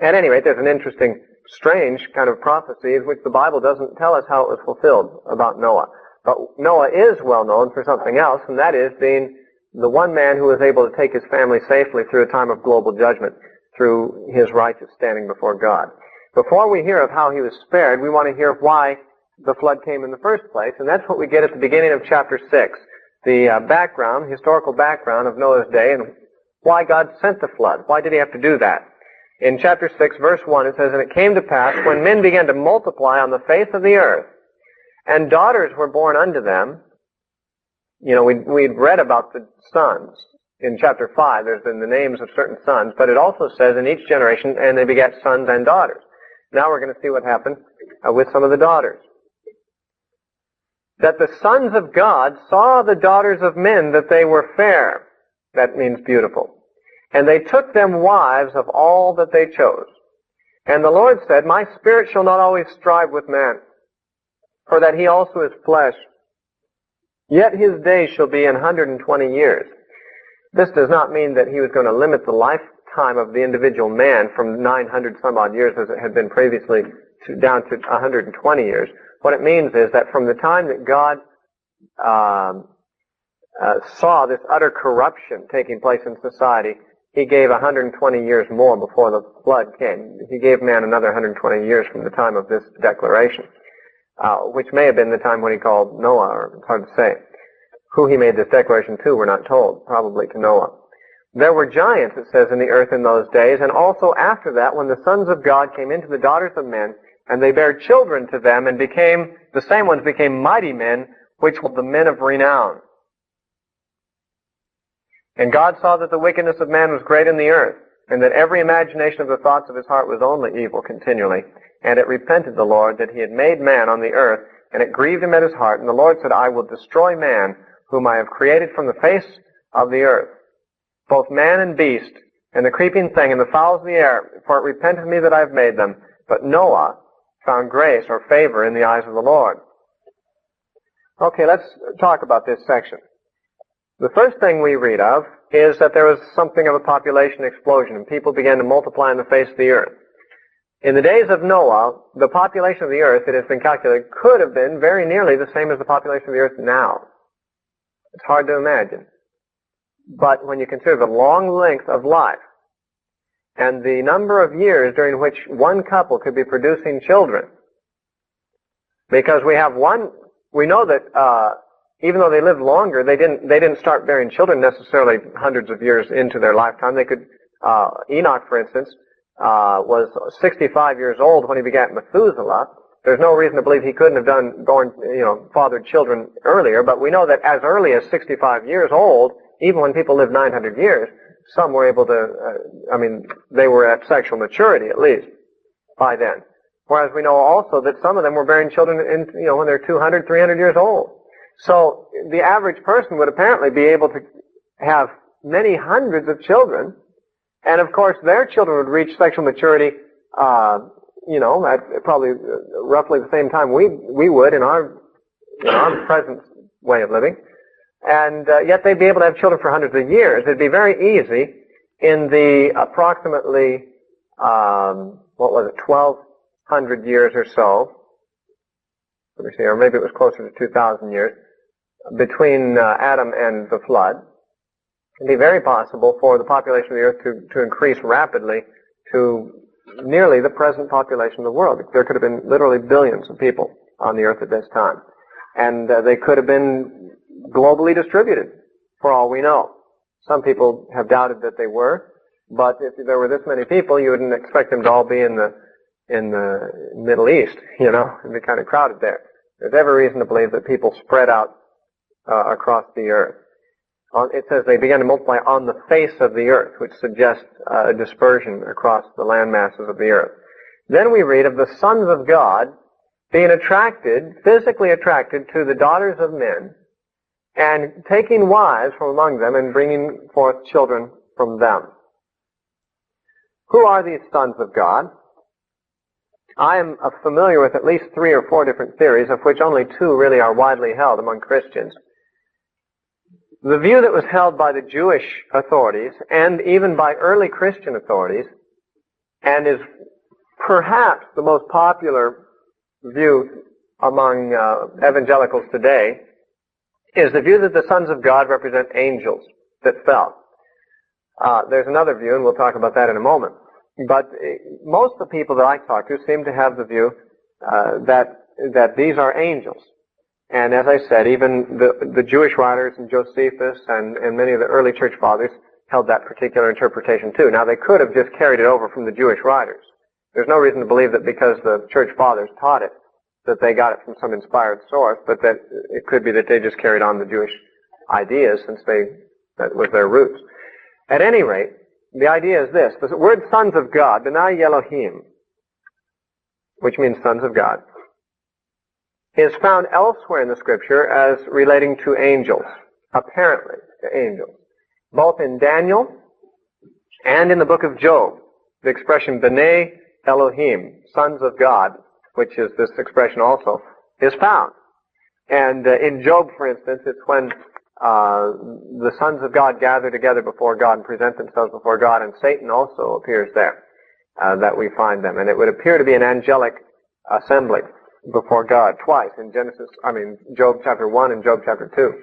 At any rate, there's an interesting, strange kind of prophecy in which the Bible doesn't tell us how it was fulfilled about Noah. But Noah is well known for something else, and that is being the one man who was able to take his family safely through a time of global judgment through his righteous standing before God. Before we hear of how he was spared, we want to hear why the flood came in the first place, and that's what we get at the beginning of chapter 6. The background, historical background of Noah's day and why God sent the flood. Why did he have to do that? In chapter 6, verse 1, it says, "And it came to pass, when men began to multiply on the face of the earth, and daughters were born unto them." You know, we'd read about the sons. In chapter 5, there's been the names of certain sons, but it also says in each generation, and they begat sons and daughters. Now we're going to see what happened with some of the daughters. "That the sons of God saw the daughters of men, that they were fair." That means beautiful. "And they took them wives of all that they chose. And the Lord said, My spirit shall not always strive with man, for that he also is flesh. Yet his days shall be 120 years. This does not mean that he was going to limit the lifetime of the individual man from 900 some odd years as it had been previously down to 120 years. What it means is that from the time that God saw this utter corruption taking place in society, he gave 120 years more before the flood came. He gave man another 120 years from the time of this declaration, which may have been the time when he called Noah, or it's hard to say. Who he made this declaration to, we're not told, probably to Noah. "There were giants," it says, "in the earth in those days, and also after that, when the sons of God came into the daughters of men, and they bare children to them, and the same ones became mighty men, which were the men of renown. And God saw that the wickedness of man was great in the earth, and that every imagination of the thoughts of his heart was only evil continually. And it repented the Lord that he had made man on the earth, and it grieved him at his heart. And the Lord said, I will destroy man, whom I have created from the face of the earth, both man and beast, and the creeping thing, and the fowls of the air, for it repented me that I have made them. But Noah found grace or favor in the eyes of the Lord." Okay, let's talk about this section. The first thing we read of is that there was something of a population explosion, and people began to multiply on the face of the earth. In the days of Noah, the population of the earth, it has been calculated, could have been very nearly the same as the population of the earth now. It's hard to imagine. But when you consider the long length of life and the number of years during which one couple could be producing children, because we know that even though they lived longer, they didn't start bearing children necessarily hundreds of years into their lifetime. They could, Enoch, for instance, was 65 years old when he begat Methuselah. There's no reason to believe he couldn't have fathered children earlier, but we know that as early as 65 years old, even when people lived 900 years, some were able to, they were at sexual maturity at least by then. Whereas we know also that some of them were bearing children when they're 200, 300 years old. So the average person would apparently be able to have many hundreds of children, and of course their children would reach sexual maturity, at probably roughly the same time we would in our present way of living, and yet they'd be able to have children for hundreds of years. It'd be very easy in the approximately 1,200 years or so. Let me see, or maybe it was closer to 2,000 years between Adam and the flood. It'd be very possible for the population of the earth to increase rapidly to nearly the present population of the world. There could have been literally billions of people on the earth at this time. And they could have been globally distributed, for all we know. Some people have doubted that they were, but if there were this many people, you wouldn't expect them to all be in the Middle East, it'd be kind of crowded there. There's every reason to believe that people spread out across the earth. It says they began to multiply on the face of the earth, which suggests a dispersion across the land masses of the earth. Then we read of the sons of God being physically attracted to the daughters of men, and taking wives from among them and bringing forth children from them. Who are these sons of God? I am familiar with at least 3 or 4 different theories, of which only 2 really are widely held among Christians. The view that was held by the Jewish authorities and even by early Christian authorities, and is perhaps the most popular view among evangelicals today, is the view that the sons of God represent angels that fell. There's another view, and we'll talk about that in a moment. But most of the people that I talk to seem to have the view that these are angels. And as I said, even the Jewish writers and Josephus and many of the early church fathers held that particular interpretation too. Now they could have just carried it over from the Jewish writers. There's no reason to believe that because the church fathers taught it, that they got it from some inspired source, but that it could be that they just carried on the Jewish ideas since that was their roots. At any rate, the idea is this. The word sons of God, Benai Elohim, which means sons of God, is found elsewhere in the Scripture as relating to angels, apparently to angels. Both in Daniel and in the book of Job, the expression Benai Elohim, sons of God, which is this expression also, is found. And in Job, for instance, it's when the sons of God gather together before God and present themselves before God, and Satan also appears there, that we find them. And it would appear to be an angelic assembly before God twice in Job chapter 1 and Job chapter 2.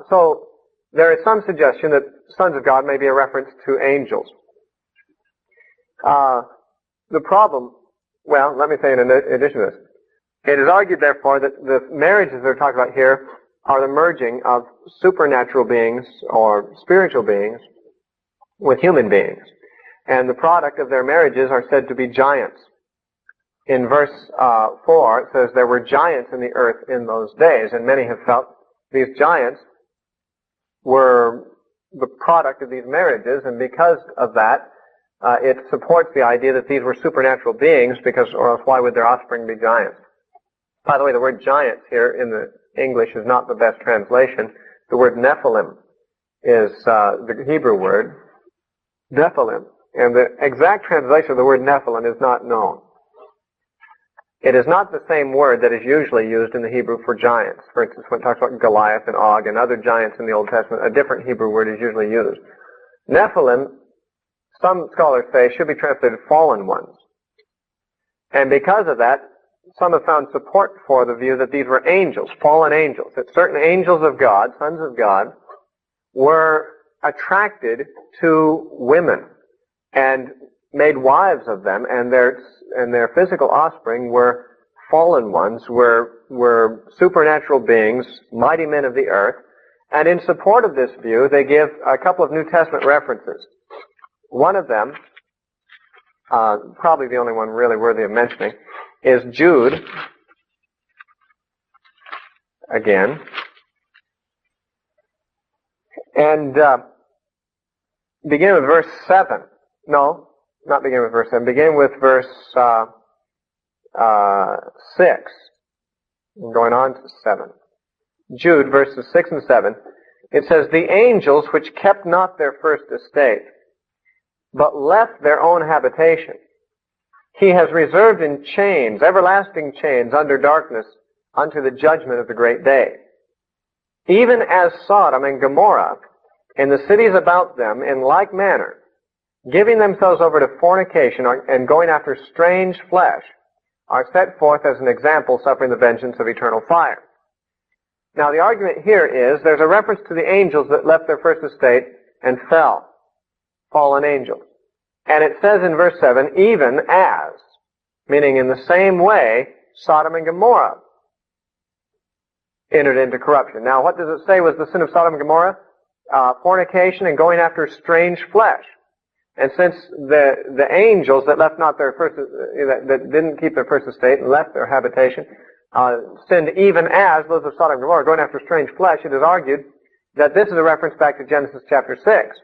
So there is some suggestion that sons of God may be a reference to angels. The problem, well, let me say in addition to this, it is argued therefore that the marriages that are talked about here are the merging of supernatural beings or spiritual beings with human beings. And the product of their marriages are said to be giants. In verse 4, it says there were giants in the earth in those days, and many have felt these giants were the product of these marriages, and because of that, it supports the idea that these were supernatural beings, or else why would their offspring be giants? By the way, the word giants here in the English is not the best translation. The word Nephilim is the Hebrew word, Nephilim. And the exact translation of the word Nephilim is not known. It is not the same word that is usually used in the Hebrew for giants. For instance, when it talks about Goliath and Og and other giants in the Old Testament, a different Hebrew word is usually used. Nephilim, some scholars say, should be translated fallen ones. And because of that, some have found support for the view that these were angels, fallen angels, that certain angels of God, sons of God, were attracted to women and made wives of them, and their physical offspring were fallen ones, were supernatural beings, mighty men of the earth. And in support of this view, they give a couple of New Testament references. One of them, probably the only one really worthy of mentioning, is Jude, again. And begin with verse 7. No, not begin with verse 7. Begin with verse 6. Going on to 7. Jude, verses 6 and 7. It says, "The angels which kept not their first estate, but left their own habitation, he has reserved in chains, everlasting chains, under darkness, unto the judgment of the great day. Even as Sodom and Gomorrah, and the cities about them, in like manner, giving themselves over to fornication and going after strange flesh, are set forth as an example, suffering the vengeance of eternal fire." Now the argument here is, there's a reference to the angels that left their first estate and fell, fallen angels. And it says in verse 7, even as, meaning in the same way, Sodom and Gomorrah entered into corruption. Now what does it say was the sin of Sodom and Gomorrah? Fornication and going after strange flesh. And since the angels that left not their first, that didn't keep their first estate and left their habitation, sinned even as those of Sodom and Gomorrah, going after strange flesh, it is argued that this is a reference back to Genesis chapter 6.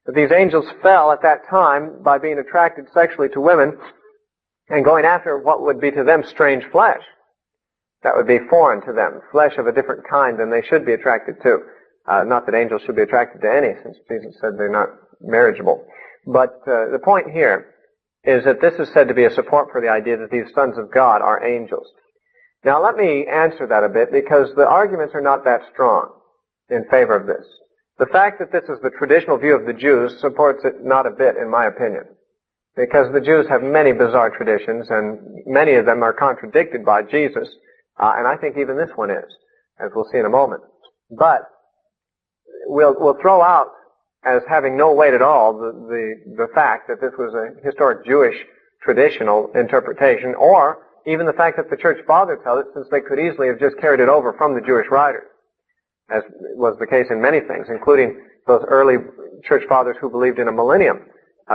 That these angels fell at that time by being attracted sexually to women and going after what would be to them strange flesh. That would be foreign to them, flesh of a different kind than they should be attracted to. Not that angels should be attracted to any, since Jesus said they're not marriageable. But the point here is that this is said to be a support for the idea that these sons of God are angels. Now let me answer that a bit, because the arguments are not that strong in favor of this. The fact that this is the traditional view of the Jews supports it not a bit, in my opinion. Because the Jews have many bizarre traditions, and many of them are contradicted by Jesus, and I think even this one is, as we'll see in a moment. But we'll throw out as having no weight at all the fact that this was a historic Jewish traditional interpretation, or even the fact that the church fathers held it, since they could easily have just carried it over from the Jewish writers, as was the case in many things, including those early church fathers who believed in a millennium.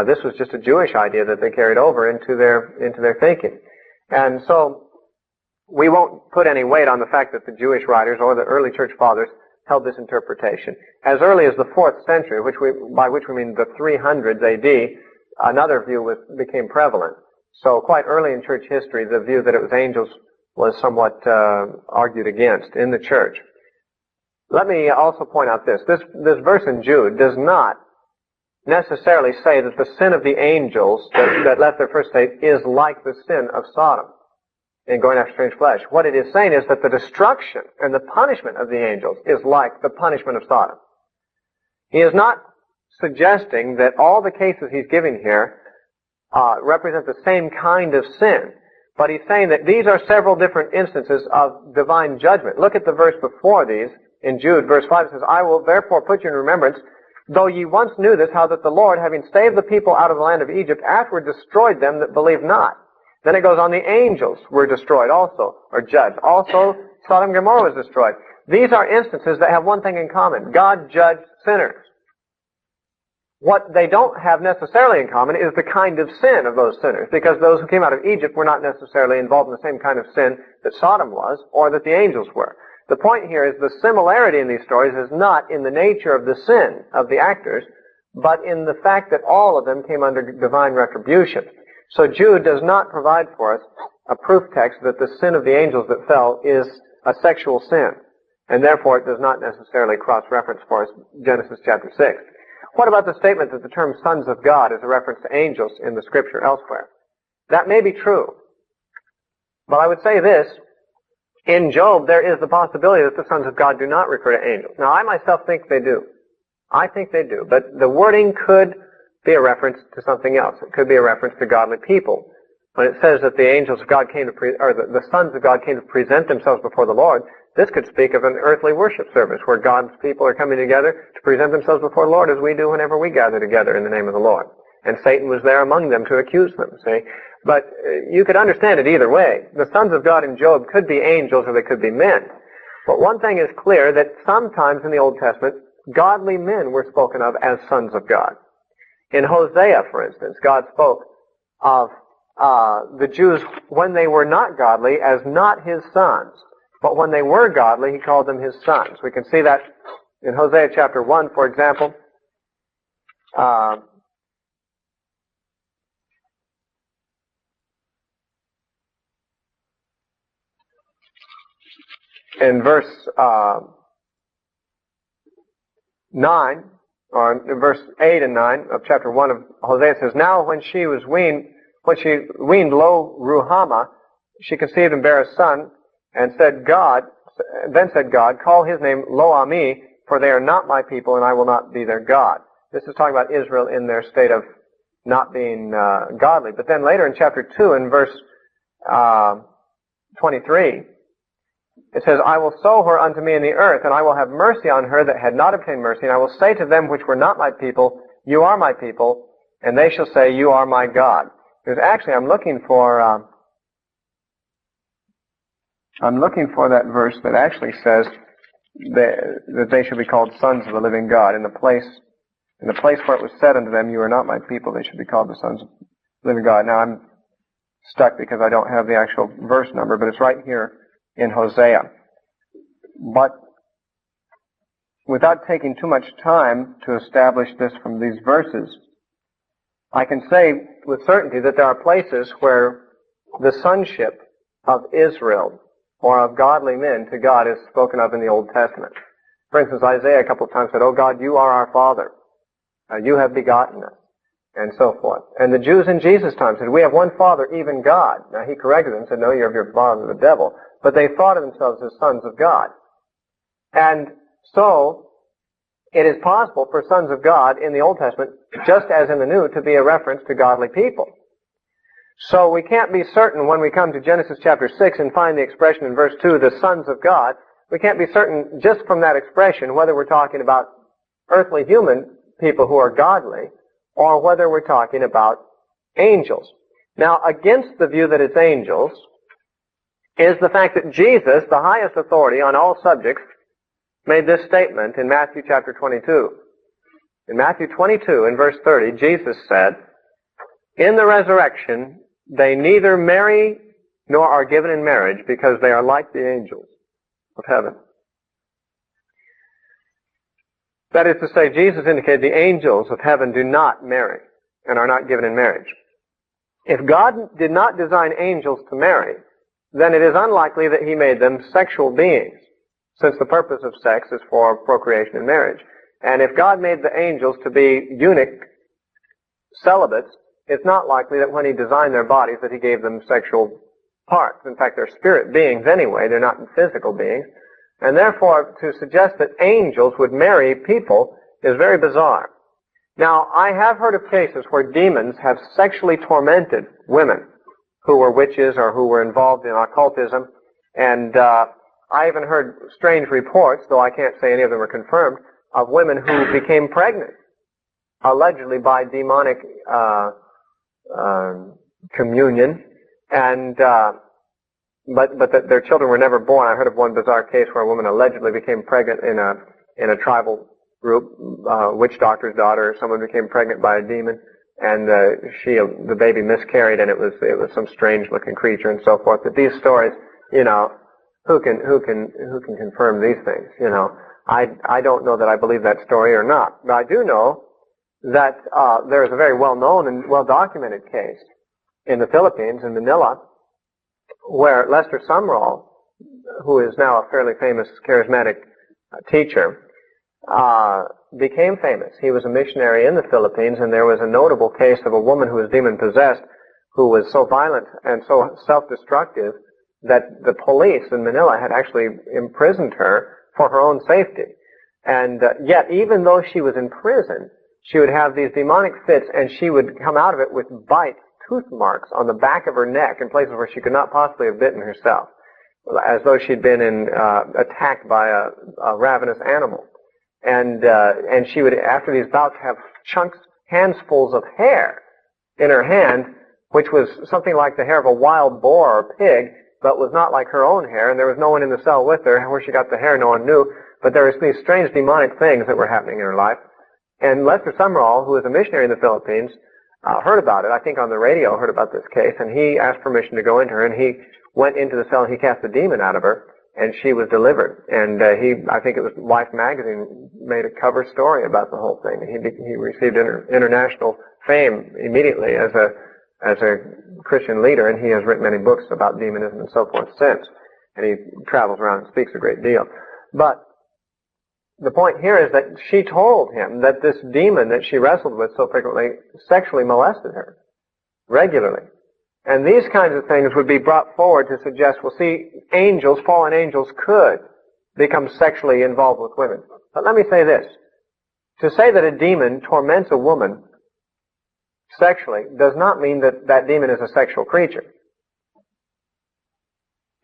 This was just a Jewish idea that they carried over into their thinking. And so we won't put any weight on the fact that the Jewish writers or the early church fathers held this interpretation. As early as the 4th century, by which we mean the 300s AD, another view became prevalent. So quite early in church history, the view that it was angels was somewhat argued against in the church. Let me also point out this. This verse in Jude does not necessarily say that the sin of the angels that left their first state is like the sin of Sodom in going after strange flesh. What it is saying is that the destruction and the punishment of the angels is like the punishment of Sodom. He is not suggesting that all the cases he's giving here represent the same kind of sin, but he's saying that these are several different instances of divine judgment. Look at the verse before these. In Jude, verse 5, it says, "I will therefore put you in remembrance, though ye once knew this, how that the Lord, having saved the people out of the land of Egypt, afterward destroyed them that believed not." Then it goes on, the angels were destroyed also, or judged. Also, Sodom and Gomorrah was destroyed. These are instances that have one thing in common. God judged sinners. What they don't have necessarily in common is the kind of sin of those sinners, because those who came out of Egypt were not necessarily involved in the same kind of sin that Sodom was, or that the angels were. The point here is the similarity in these stories is not in the nature of the sin of the actors, but in the fact that all of them came under divine retribution. So Jude does not provide for us a proof text that the sin of the angels that fell is a sexual sin, and therefore it does not necessarily cross-reference for us Genesis chapter 6. What about the statement that the term sons of God is a reference to angels in the Scripture elsewhere? That may be true. But I would say this, in Job there is the possibility that the sons of God do not refer to angels. Now I myself think they do. I think they do, but the wording could be a reference to something else. It could be a reference to godly people. When it says that the angels of God came to, the sons of God came to present themselves before the Lord, this could speak of an earthly worship service where God's people are coming together to present themselves before the Lord as we do whenever we gather together in the name of the Lord. And Satan was there among them to accuse them, see? But you could understand it either way. The sons of God in Job could be angels or they could be men. But one thing is clear, that sometimes in the Old Testament, godly men were spoken of as sons of God. In Hosea, for instance, God spoke of the Jews when they were not godly as not his sons. But when they were godly, he called them his sons. We can see that in Hosea chapter 1, for example. In verse 9, or in verse 8 and 9 of chapter 1 of Hosea, it says, Now when she weaned Lo Ruhamah, she conceived and bare a son, and then said God, Call his name Lo Ami, for they are not my people, and I will not be their God. This is talking about Israel in their state of not being godly. But then later in chapter 2, in verse 23, it says, I will sow her unto me in the earth, and I will have mercy on her that had not obtained mercy, and I will say to them which were not my people, You are my people, and they shall say, You are my God. Because actually I'm looking for that verse that actually says that they should be called sons of the living God. In the place where it was said unto them, You are not my people, they should be called the sons of the living God. Now I'm stuck because I don't have the actual verse number, but it's right here in Hosea. But without taking too much time to establish this from these verses, I can say with certainty that there are places where the sonship of Israel or of godly men to God is spoken of in the Old Testament. For instance, Isaiah a couple of times said, Oh God, you are our Father. You have begotten us. And so forth. And the Jews in Jesus' time said, We have one Father, even God. Now he corrected them and said, No, you're of your father, the devil. But they thought of themselves as sons of God. And so, it is possible for sons of God in the Old Testament, just as in the New, to be a reference to godly people. So we can't be certain when we come to Genesis chapter 6 and find the expression in verse 2, the sons of God, we can't be certain just from that expression whether we're talking about earthly human people who are godly or whether we're talking about angels. Now, against the view that it's angels is the fact that Jesus, the highest authority on all subjects, made this statement in Matthew chapter 22. In Matthew 22, in verse 30, Jesus said, In the resurrection, they neither marry nor are given in marriage because they are like the angels of heaven. That is to say, Jesus indicated the angels of heaven do not marry and are not given in marriage. If God did not design angels to marry, then it is unlikely that he made them sexual beings, since the purpose of sex is for procreation and marriage. And if God made the angels to be eunuch celibates, it's not likely that when he designed their bodies that he gave them sexual parts. In fact, they're spirit beings anyway, they're not physical beings. And therefore, to suggest that angels would marry people is very bizarre. Now, I have heard of cases where demons have sexually tormented women who were witches or who were involved in occultism, and I even heard strange reports, though I can't say any of them are confirmed, of women who became pregnant, allegedly by demonic communion, and but that their children were never born. I heard of one bizarre case where a woman allegedly became pregnant in a tribal group, witch doctor's daughter, or someone became pregnant by a demon, and the baby miscarried, and it was some strange looking creature and so forth. But these stories, who can confirm these things? I don't know that I believe that story or not, but I do know that there is a very well known and well documented case in the Philippines, in Manila, where Lester Sumrall, who is now a fairly famous charismatic teacher, became famous. He was a missionary in the Philippines, and there was a notable case of a woman who was demon-possessed, who was so violent and so self-destructive that the police in Manila had actually imprisoned her for her own safety. And yet, even though she was in prison, she would have these demonic fits, and she would come out of it with bites, tooth marks on the back of her neck in places where she could not possibly have bitten herself, as though she'd been attacked by a ravenous animal. And she would, after these bouts, have handfuls of hair in her hand, which was something like the hair of a wild boar or pig, but was not like her own hair, and there was no one in the cell with her. Where she got the hair, no one knew. But there was these strange demonic things that were happening in her life. And Lester Sumrall, who was a missionary in the Philippines, heard about it, I think on the radio, heard about this case, and he asked permission to go into her, and he went into the cell and he cast the demon out of her, and she was delivered. And I think it was Life magazine made a cover story about the whole thing. He received international fame immediately as a Christian leader, and he has written many books about demonism and so forth since. And he travels around and speaks a great deal. But the point here is that she told him that this demon that she wrestled with so frequently sexually molested her regularly. And these kinds of things would be brought forward to suggest, well, see, angels, fallen angels, could become sexually involved with women. But let me say this. To say that a demon torments a woman sexually does not mean that that demon is a sexual creature.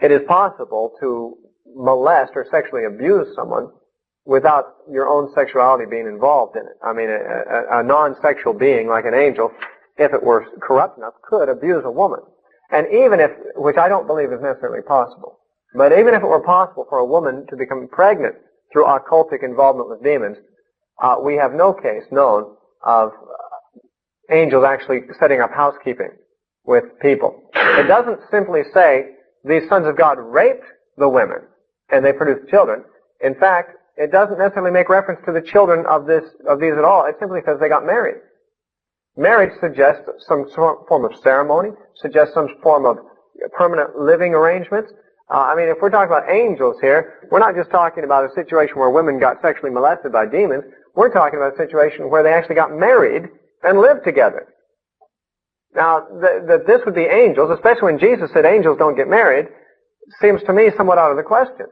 It is possible to molest or sexually abuse someone without your own sexuality being involved in it. I mean, a non-sexual being like an angel, if it were corrupt enough, could abuse a woman. And even if, which I don't believe is necessarily possible, but even if it were possible for a woman to become pregnant through occultic involvement with demons, we have no case known of angels actually setting up housekeeping with people. It doesn't simply say these sons of God raped the women and they produced children. In fact, it doesn't necessarily make reference to the children of these at all. It simply says they got married. Marriage suggests some form of ceremony, suggests some form of permanent living arrangements. I mean, if we're talking about angels here, we're not just talking about a situation where women got sexually molested by demons. We're talking about a situation where they actually got married and lived together. Now, that this would be angels, especially when Jesus said angels don't get married, seems to me somewhat out of the question.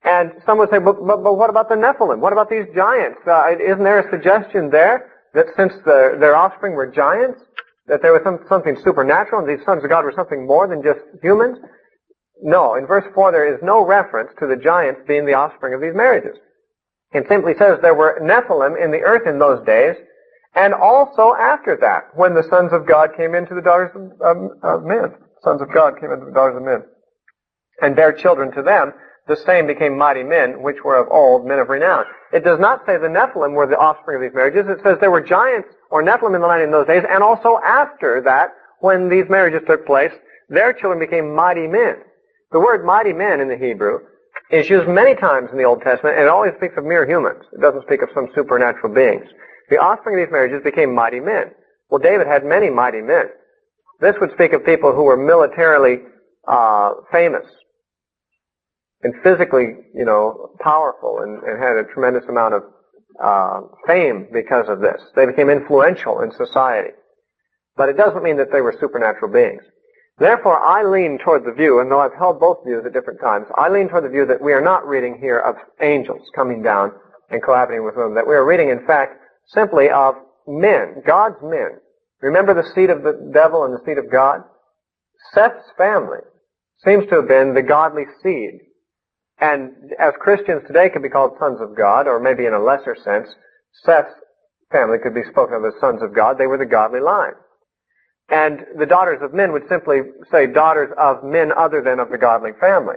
And some would say, but what about the Nephilim? What about these giants? Isn't there a suggestion there that since their offspring were giants, that there was something supernatural and these sons of God were something more than just humans? No, in verse 4 there is no reference to the giants being the offspring of these marriages. It simply says there were Nephilim in the earth in those days, and also after that, when the sons of God came into the daughters of men. Sons of God came into the daughters of men, and bare children to them. The same became mighty men, which were of old, men of renown. It does not say the Nephilim were the offspring of these marriages. It says there were giants or Nephilim in the land in those days, and also after that, when these marriages took place, their children became mighty men. The word mighty men in the Hebrew is used many times in the Old Testament, and it always speaks of mere humans. It doesn't speak of some supernatural beings. The offspring of these marriages became mighty men. Well, David had many mighty men. This would speak of people who were militarily famous and physically, powerful and had a tremendous amount of fame because of this. They became influential in society. But it doesn't mean that they were supernatural beings. Therefore, I lean toward the view, and though I've held both views at different times, I lean toward the view that we are not reading here of angels coming down and cohabitating with women, that we are reading, in fact, simply of men, God's men. Remember the seed of the devil and the seed of God? Seth's family seems to have been the godly seed. And as Christians today can be called sons of God, or maybe in a lesser sense, Seth's family could be spoken of as sons of God. They were the godly line. And the daughters of men would simply say daughters of men other than of the godly family.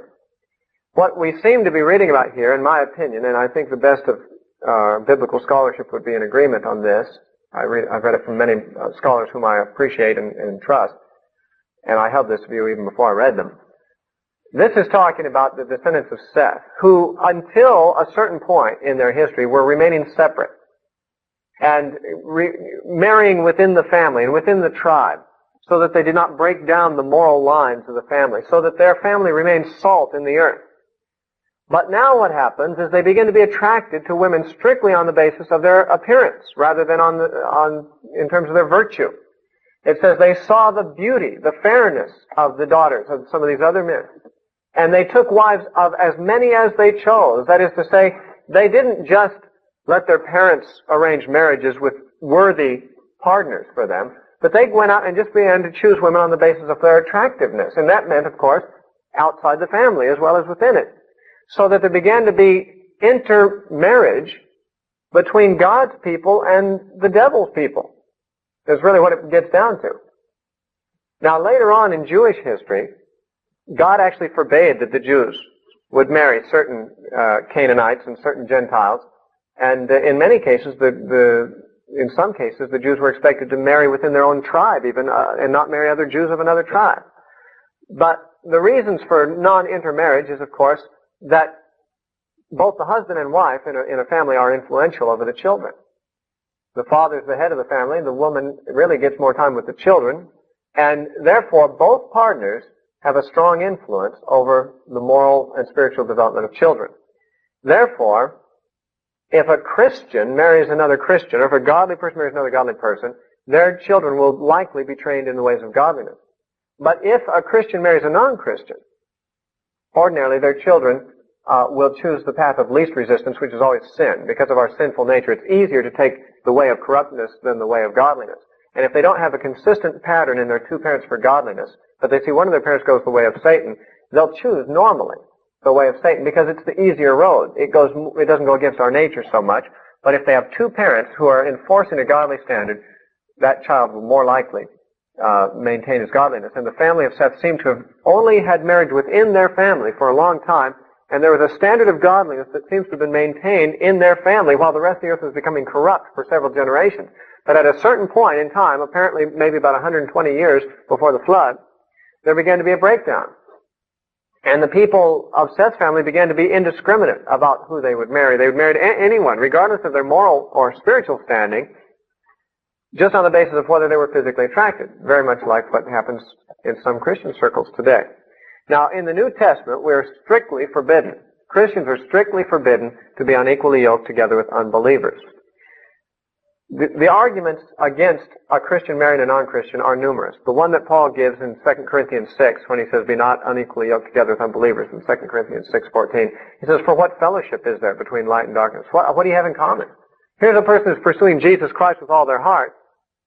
What we seem to be reading about here, in my opinion, and I think the best of biblical scholarship would be in agreement on this. I've read it from many scholars whom I appreciate and trust, and I held this view even before I read them. This is talking about the descendants of Seth, who until a certain point in their history were remaining separate and marrying within the family and within the tribe, so that they did not break down the moral lines of the family, so that their family remained salt in the earth. But now what happens is they begin to be attracted to women strictly on the basis of their appearance, rather than in terms of their virtue. It says they saw the beauty, the fairness of the daughters of some of these other men. And they took wives of as many as they chose. That is to say, they didn't just let their parents arrange marriages with worthy partners for them, but they went out and just began to choose women on the basis of their attractiveness. And that meant, of course, outside the family as well as within it. So that there began to be intermarriage between God's people and the devil's people. Is really what it gets down to. Now later on in Jewish history, God actually forbade that the Jews would marry certain Canaanites and certain Gentiles, and in many cases, in some cases, the Jews were expected to marry within their own tribe, even and not marry other Jews of another tribe. But the reasons for non-intermarriage is, of course, that both the husband and wife in a family are influential over the children. The father is the head of the family. The woman really gets more time with the children, and therefore both partners have a strong influence over the moral and spiritual development of children. Therefore, if a Christian marries another Christian, or if a godly person marries another godly person, their children will likely be trained in the ways of godliness. But if a Christian marries a non-Christian, ordinarily their children will choose the path of least resistance, which is always sin. Because of our sinful nature, it's easier to take the way of corruptness than the way of godliness. And if they don't have a consistent pattern in their two parents for godliness, but they see one of their parents goes the way of Satan, they'll choose normally the way of Satan because it's the easier road. It doesn't go against our nature so much. But if they have two parents who are enforcing a godly standard, that child will more likely maintain his godliness. And the family of Seth seemed to have only had marriage within their family for a long time, and there was a standard of godliness that seems to have been maintained in their family while the rest of the earth was becoming corrupt for several generations. But at a certain point in time, apparently maybe about 120 years before the flood, there began to be a breakdown. And the people of Seth's family began to be indiscriminate about who they would marry. They would marry anyone, regardless of their moral or spiritual standing, just on the basis of whether they were physically attracted. Very much like what happens in some Christian circles today. Now, in the New Testament, we're strictly forbidden. Christians are strictly forbidden to be unequally yoked together with unbelievers. The arguments against a Christian marrying a non-Christian are numerous. The one that Paul gives in 2 Corinthians 6, when he says, be not unequally yoked together with unbelievers, in 2 Corinthians 6:14, he says, for what fellowship is there between light and darkness? What do you have in common? Here's a person who's pursuing Jesus Christ with all their heart,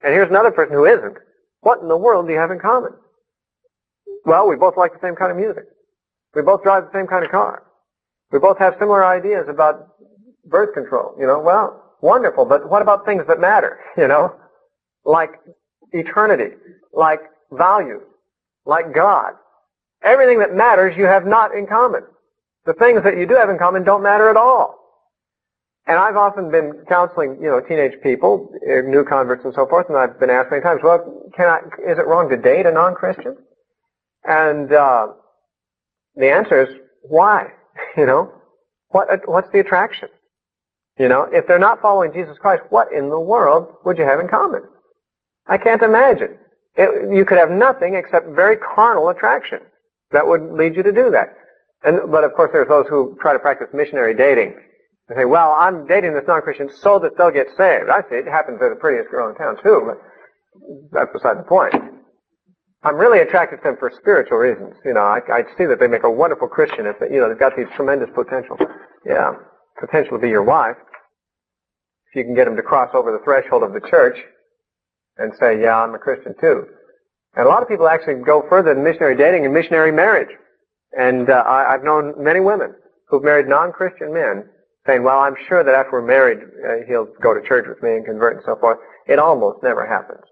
and here's another person who isn't. What in the world do you have in common? Well, we both like the same kind of music. We both drive the same kind of car. We both have similar ideas about birth control. Well, wonderful, but what about things that matter, like eternity, like value, like God? Everything that matters you have not in common. The things that you do have in common don't matter at all. And I've often been counseling, teenage people, new converts and so forth, and I've been asked many times, well, is it wrong to date a non-Christian? And the answer is, why? What's the attraction? If they're not following Jesus Christ, what in the world would you have in common? I can't imagine. You could have nothing except very carnal attraction that would lead you to do that. But of course there's those who try to practice missionary dating. They say, well, I'm dating this non-Christian so that they'll get saved. I see it happens to the prettiest girl in town too, but that's beside the point. I'm really attracted to them for spiritual reasons. I see that they make a wonderful Christian if they've got these tremendous potential. Yeah, potential to be your wife. If you can get them to cross over the threshold of the church and say, yeah, I'm a Christian too. And a lot of people actually go further than missionary dating and missionary marriage. And I've known many women who've married non-Christian men saying, well, I'm sure that after we're married, he'll go to church with me and convert and so forth. It almost never happens.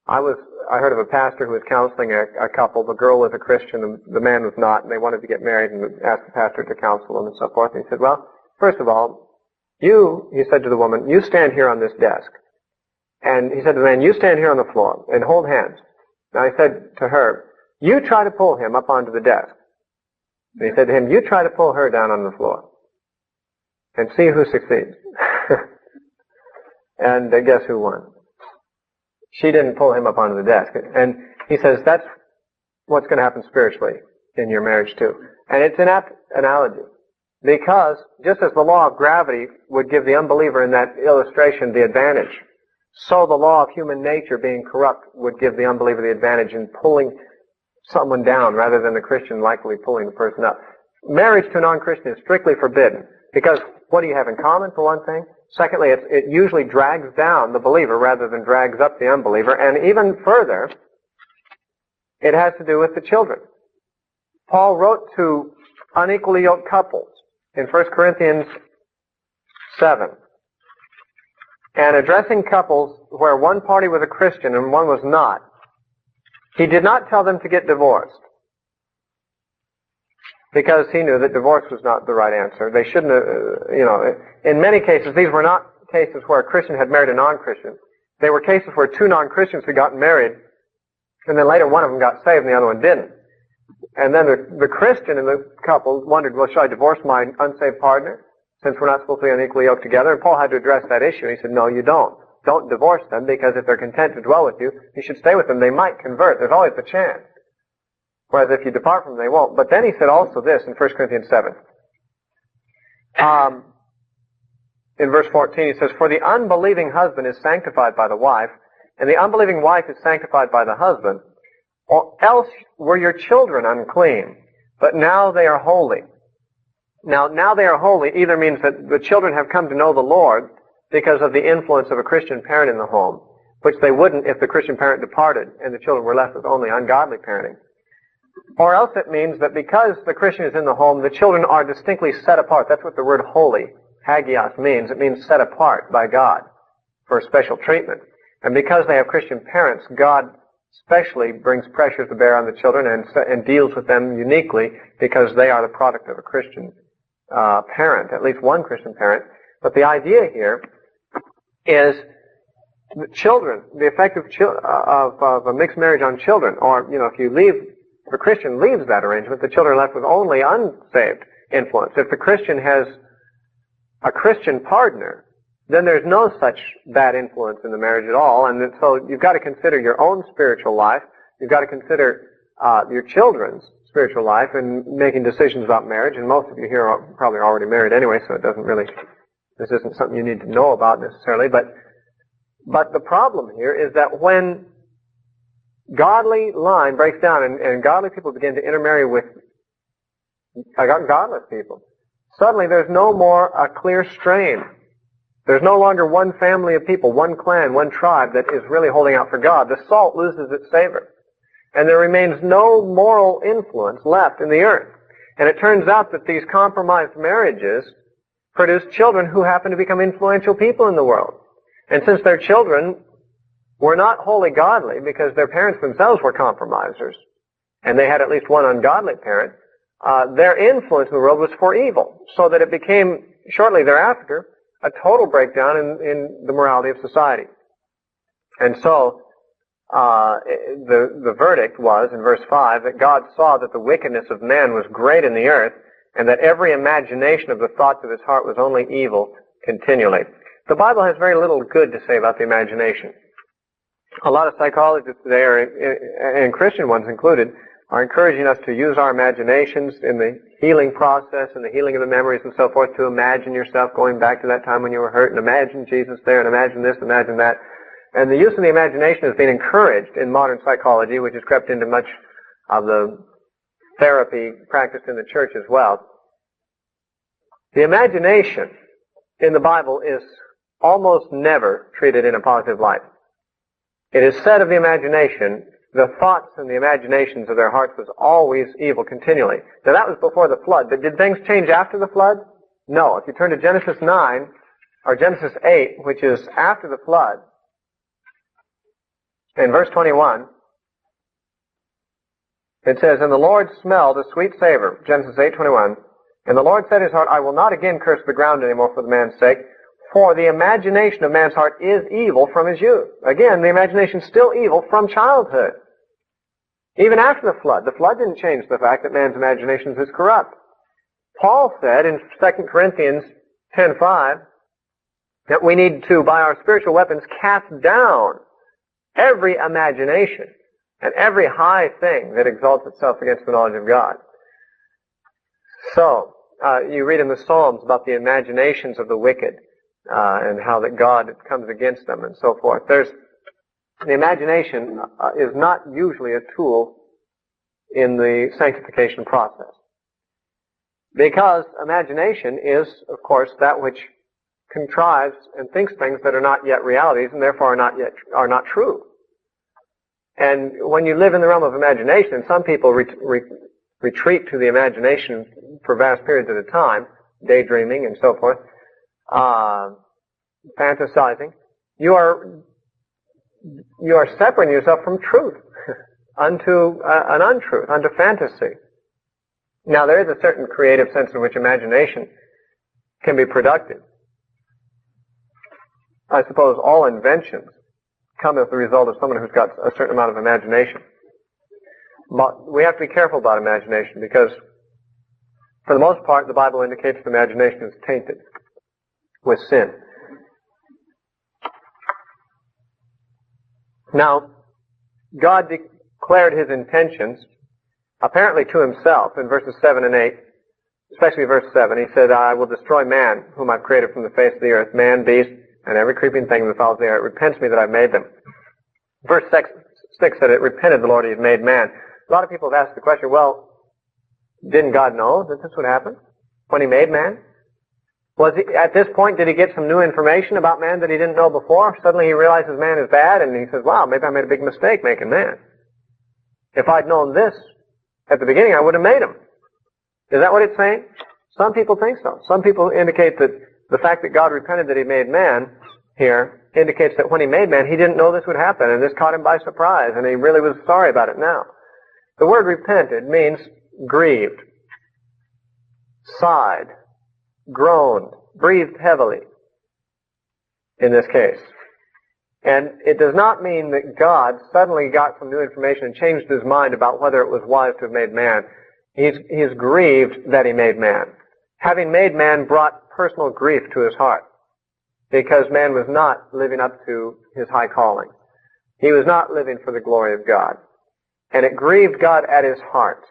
I heard of a pastor who was counseling a couple. The girl was a Christian, the man was not, and they wanted to get married and asked the pastor to counsel them and so forth. And he said, well, first of all, he said to the woman, you stand here on this desk. And he said to the man, you stand here on the floor and hold hands. Now he said to her, you try to pull him up onto the desk. And he said to him, you try to pull her down on the floor. And see who succeeds. And guess who won? She didn't pull him up onto the desk. And he says that's what's going to happen spiritually in your marriage too. And it's an apt analogy. Because just as the law of gravity would give the unbeliever in that illustration the advantage so the law of human nature being corrupt would give the unbeliever the advantage in pulling someone down rather than the Christian likely pulling the person up. Marriage to a non-Christian is strictly forbidden because what do you have in common, for one thing? Secondly, it usually drags down the believer rather than drags up the unbeliever. And even further, it has to do with the children. Paul wrote to unequally yoked couples in 1 Corinthians 7. And addressing couples where one party was a Christian and one was not, he did not tell them to get divorced, because he knew that divorce was not the right answer. They shouldn't have, in many cases, these were not cases where a Christian had married a non-Christian. They were cases where two non-Christians had gotten married, and then later one of them got saved and the other one didn't. And then the Christian in the couple wondered, well, should I divorce my unsaved partner, since we're not supposed to be unequally yoked together? And Paul had to address that issue. He said, no, you don't. Don't divorce them, because if they're content to dwell with you, you should stay with them. They might convert. There's always the chance. Whereas if you depart from them, they won't. But then he said also this in 1 Corinthians 7. In verse 14, he says, for the unbelieving husband is sanctified by the wife, and the unbelieving wife is sanctified by the husband. Or else were your children unclean, but now they are holy. Now they are holy either means that the children have come to know the Lord because of the influence of a Christian parent in the home, which they wouldn't if the Christian parent departed and the children were left with only ungodly parenting. Or else it means that because the Christian is in the home, the children are distinctly set apart. That's what the word holy, hagios, means. It means set apart by God for special treatment. And because they have Christian parents, God especially brings pressure to bear on the children and deals with them uniquely because they are the product of a Christian parent, at least one Christian parent. But the idea here is the children, the effect of a mixed marriage on children, or, if a Christian leaves that arrangement, the children are left with only unsaved influence. If the Christian has a Christian partner, then there's no such bad influence in the marriage at all. And so you've got to consider your own spiritual life. You've got to consider your children's spiritual life in making decisions about marriage. And most of you here are probably already married anyway, so this isn't something you need to know about necessarily. But the problem here is that when godly line breaks down and godly people begin to intermarry with godless people, suddenly there's no more a clear strain. There's no longer one family of people, one clan, one tribe that is really holding out for God. The salt loses its savor. And there remains no moral influence left in the earth. And it turns out that these compromised marriages produce children who happen to become influential people in the world. And since their children were not wholly godly because their parents themselves were compromisers, and they had at least one ungodly parent, their influence in the world was for evil. So that it became, shortly thereafter, a total breakdown in the morality of society. And so, the verdict was, in verse 5, that God saw that the wickedness of man was great in the earth, and that every imagination of the thoughts of his heart was only evil continually. The Bible has very little good to say about the imagination. A lot of psychologists today, and Christian ones included, are encouraging us to use our imaginations in the healing process and the healing of the memories and so forth, to imagine yourself going back to that time when you were hurt, and imagine Jesus there, and imagine this, imagine that. And the use of the imagination has been encouraged in modern psychology, which has crept into much of the therapy practiced in the church as well. The imagination in the Bible is almost never treated in a positive light. It is said of the imagination, the thoughts and the imaginations of their hearts was always evil continually. Now that was before the flood, but did things change after the flood? No. If you turn to Genesis 9, or Genesis 8, which is after the flood, in verse 21, it says, and the Lord smelled a sweet savor, Genesis 8:21, and the Lord said in his heart, I will not again curse the ground anymore for the man's sake, for the imagination of man's heart is evil from his youth. Again, the imagination is still evil from childhood. Even after the flood didn't change the fact that man's imaginations is corrupt. Paul said in 2 Corinthians 10:5 that we need to, by our spiritual weapons, cast down every imagination and every high thing that exalts itself against the knowledge of God. So, you read in the Psalms about the imaginations of the wicked. and how that God comes against them and so forth. The imagination is not usually a tool in the sanctification process. Because imagination is, of course, that which contrives and thinks things that are not yet realities and therefore are not true. And when you live in the realm of imagination, and some people retreat to the imagination for vast periods at a time, daydreaming and so forth, fantasizing, you are separating yourself from truth unto an untruth, unto fantasy. Now, there is a certain creative sense in which imagination can be productive. I suppose all inventions come as the result of someone who's got a certain amount of imagination. But we have to be careful about imagination because, for the most part, the Bible indicates that imagination is tainted with sin. Now, God declared His intentions, apparently to Himself, in verses 7 and 8, especially verse 7. He said, I will destroy man, whom I've created from the face of the earth, man, beast, and every creeping thing that follows the earth. It repents me that I've made them. Verse 6 said, it repented the Lord He had made man. A lot of people have asked the question, well, didn't God know that this would happen when He made man? At this point, did He get some new information about man that He didn't know before? Suddenly He realizes man is bad, and He says, wow, maybe I made a big mistake making man. If I'd known this at the beginning, I would have made him. Is that what it's saying? Some people think so. Some people indicate that the fact that God repented that He made man here indicates that when He made man, He didn't know this would happen, and this caught Him by surprise, and He really was sorry about it now. The word repented means grieved, sighed, groaned, breathed heavily, in this case. And it does not mean that God suddenly got some new information and changed His mind about whether it was wise to have made man. He's grieved that He made man. Having made man brought personal grief to His heart because man was not living up to his high calling. He was not living for the glory of God. And it grieved God at His heart.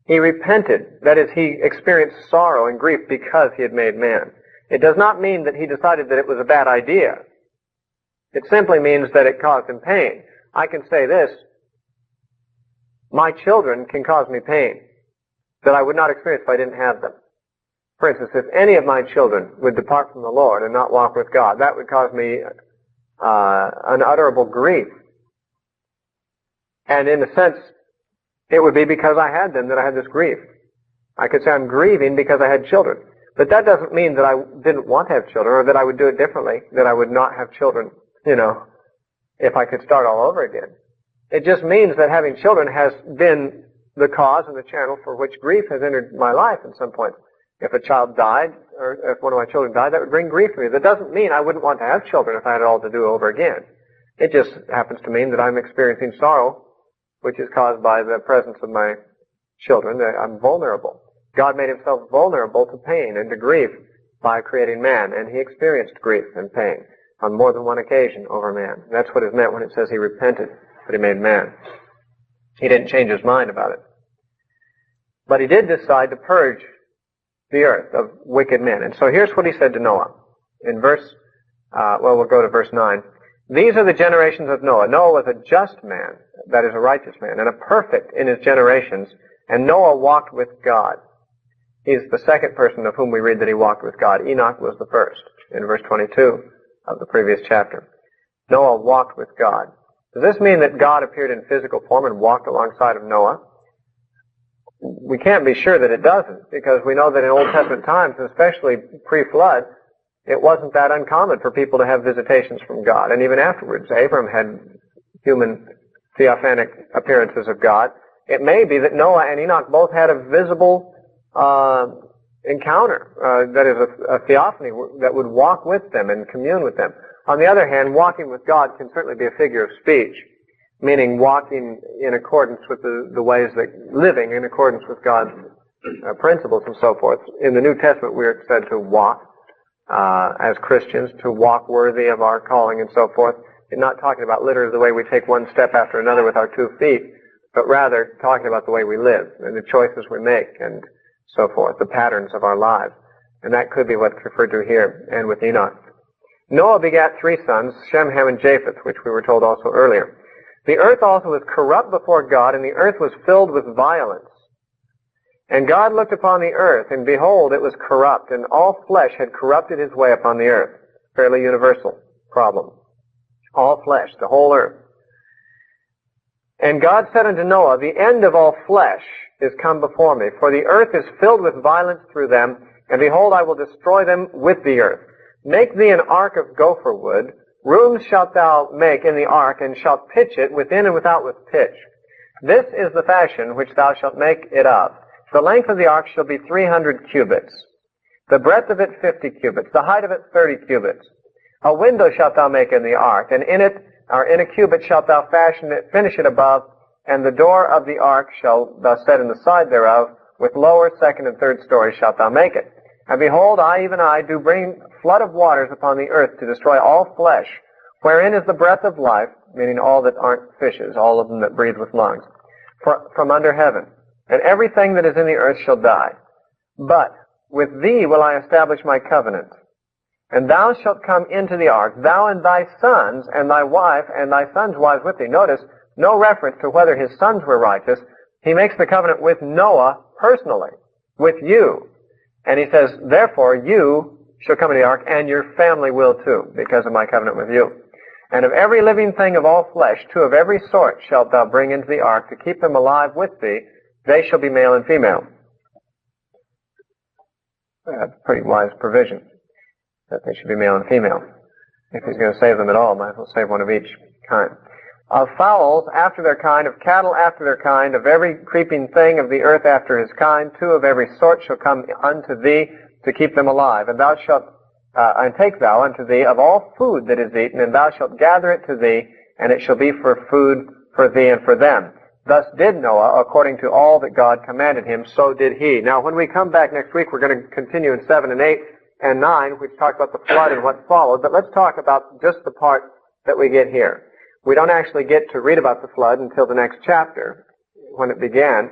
He repented, that is, He experienced sorrow and grief because He had made man. It does not mean that He decided that it was a bad idea. It simply means that it caused Him pain. I can say this, my children can cause me pain that I would not experience if I didn't have them. For instance, if any of my children would depart from the Lord and not walk with God, that would cause me unutterable grief. And in a sense, it would be because I had them that I had this grief. I could say I'm grieving because I had children. But that doesn't mean that I didn't want to have children or that I would do it differently, that I would not have children, if I could start all over again. It just means that having children has been the cause and the channel for which grief has entered my life at some point. If a child died, or if one of my children died, that would bring grief to me. That doesn't mean I wouldn't want to have children if I had it all to do over again. It just happens to mean that I'm experiencing sorrow, which is caused by the presence of my children. I'm vulnerable. God made Himself vulnerable to pain and to grief by creating man, and He experienced grief and pain on more than one occasion over man. That's what is meant when it says He repented that He made man. He didn't change His mind about it. But He did decide to purge the earth of wicked men. And so here's what He said to Noah. In we'll go to verse 9. These are the generations of Noah. Noah was a just man, that is a righteous man, and a perfect in his generations, and Noah walked with God. He's the second person of whom we read that he walked with God. Enoch was the first, in verse 22 of the previous chapter. Noah walked with God. Does this mean that God appeared in physical form and walked alongside of Noah? We can't be sure that it doesn't, because we know that in Old Testament times, especially pre-flood, it wasn't that uncommon for people to have visitations from God. And even afterwards, Abram had human theophanic appearances of God. It may be that Noah and Enoch both had a visible encounter, that is a theophany that would walk with them and commune with them. On the other hand, walking with God can certainly be a figure of speech, meaning walking in accordance with the ways that, living in accordance with God's principles and so forth. In the New Testament, we are said to walk as Christians, to walk worthy of our calling and so forth. And not talking about literally the way we take one step after another with our 2 feet, but rather talking about the way we live and the choices we make and so forth, the patterns of our lives. And that could be what's referred to here and with Enoch. Noah begat 3 sons, Shem, Ham, and Japheth, which we were told also earlier. The earth also was corrupt before God, and the earth was filled with violence. And God looked upon the earth, and behold, it was corrupt, and all flesh had corrupted his way upon the earth. Fairly universal problem. All flesh, the whole earth. And God said unto Noah, the end of all flesh is come before me, for the earth is filled with violence through them, and behold, I will destroy them with the earth. Make thee an ark of gopher wood. Rooms shalt thou make in the ark, and shalt pitch it within and without with pitch. This is the fashion which thou shalt make it of. The length of the ark shall be 300 cubits. The breadth of it 50 cubits. The height of it 30 cubits. A window shalt thou make in the ark, and in it, or in a cubit shalt thou fashion it, finish it above, and the door of the ark shalt thou set in the side thereof, with lower, second, and third stories shalt thou make it. And behold, I, even I, do bring flood of waters upon the earth to destroy all flesh, wherein is the breath of life, meaning all that aren't fishes, all of them that breathe with lungs, from under heaven. And everything that is in the earth shall die. But with thee will I establish my covenant. And thou shalt come into the ark, thou and thy sons, and thy wife, and thy sons' wives with thee. Notice, no reference to whether his sons were righteous. He makes the covenant with Noah personally, with you. And he says, therefore you shall come into the ark, and your family will too, because of my covenant with you. And of every living thing of all flesh, 2 of every sort shalt thou bring into the ark, to keep them alive with thee. They shall be male and female. That's pretty wise provision, that they should be male and female. If he's going to save them at all, might as well save one of each kind. Of fowls after their kind, of cattle after their kind, of every creeping thing of the earth after his kind, 2 of every sort shall come unto thee to keep them alive. And thou shalt, and take thou unto thee of all food that is eaten, and thou shalt gather it to thee, and it shall be for food for thee and for them. Thus did Noah, according to all that God commanded him, so did he. Now, when we come back next week, we're going to continue in 7 and 8 and 9, which talk about the flood and what followed. But let's talk about just the part that we get here. We don't actually get to read about the flood until the next chapter, when it began.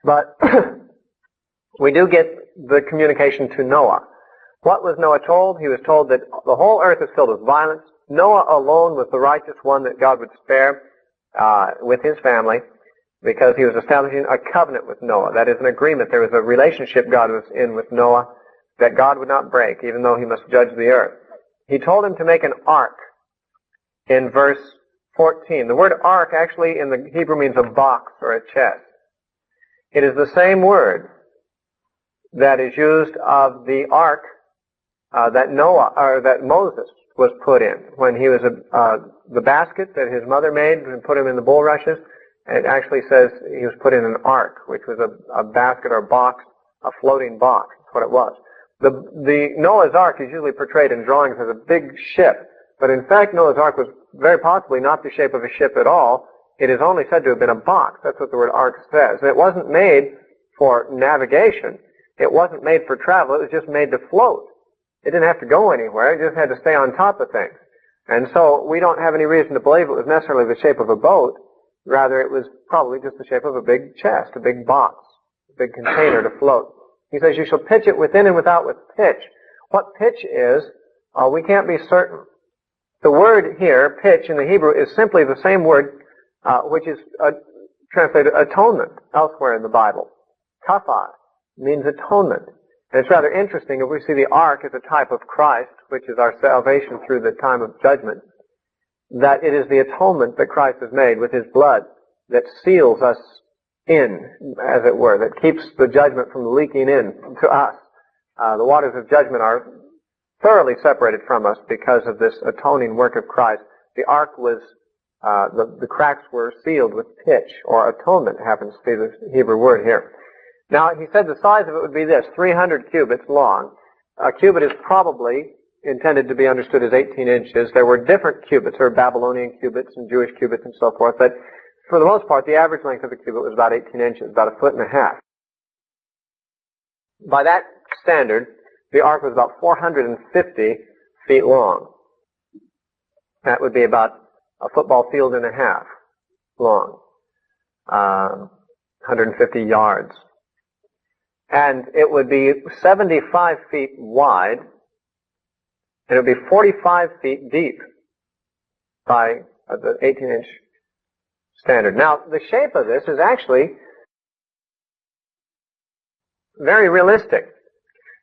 But we do get the communication to Noah. What was Noah told? He was told that the whole earth is filled with violence. Noah alone was the righteous one that God would spare with his family, because he was establishing a covenant with Noah. That is an agreement. There was a relationship God was in with Noah that God would not break, even though he must judge the earth. He told him to make an ark in verse 14. The word ark actually in the Hebrew means a box or a chest. It is the same word that is used of the ark that Moses was put in when he was the basket that his mother made and put him in the bulrushes. It actually says he was put in an ark, which was a basket or box, a floating box. That's what it was. The Noah's Ark is usually portrayed in drawings as a big ship, but in fact Noah's Ark was very possibly not the shape of a ship at all. It is only said to have been a box. That's what the word ark says. And it wasn't made for navigation. It wasn't made for travel. It was just made to float. It didn't have to go anywhere. It just had to stay on top of things. And so we don't have any reason to believe it was necessarily the shape of a boat. Rather, it was probably just the shape of a big chest, a big box, a big container to float. He says, you shall pitch it within and without with pitch. What pitch is, we can't be certain. The word here, pitch, in the Hebrew is simply the same word which is translated atonement elsewhere in the Bible. Kafah means atonement. And it's rather interesting if we see the ark as a type of Christ, which is our salvation through the time of judgment, that it is the atonement that Christ has made with his blood that seals us in, as it were, that keeps the judgment from leaking in to us. The waters of judgment are thoroughly separated from us because of this atoning work of Christ. The ark was, the cracks were sealed with pitch, or atonement happens to be the Hebrew word here. Now, he said the size of it would be this, 300 cubits long. A cubit is probably intended to be understood as 18 inches. There were different cubits. There were Babylonian cubits and Jewish cubits and so forth. But for the most part, the average length of the cubit was about 18 inches, about 1.5 feet. By that standard, the ark was about 450 feet long. That would be about a football field and a half long. 150 yards. And it would be 75 feet wide, and it would be 45 feet deep by the 18-inch standard. Now, the shape of this is actually very realistic.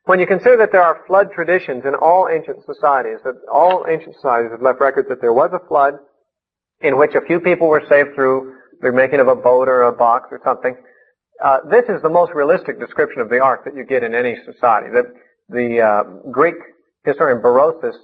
When you consider that there are flood traditions in all ancient societies, that all ancient societies have left records that there was a flood in which a few people were saved through the making of a boat or a box or something, this is the most realistic description of the ark that you get in any society. The Greek historian Berosus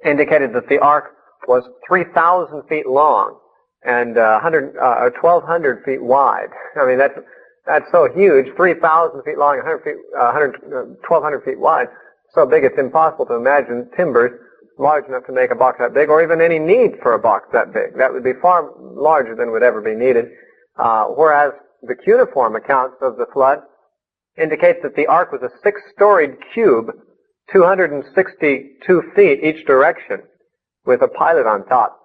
indicated that the ark was 3,000 feet long and 1,200 feet wide. I mean, that's so huge, 3,000 feet long, 1,200 feet wide. So big it's impossible to imagine timbers large enough to make a box that big, or even any need for a box that big. That would be far larger than would ever be needed. Whereas the cuneiform accounts of the flood indicate that the ark was a 6-storied cube, 262 feet each direction, with a pilot on top.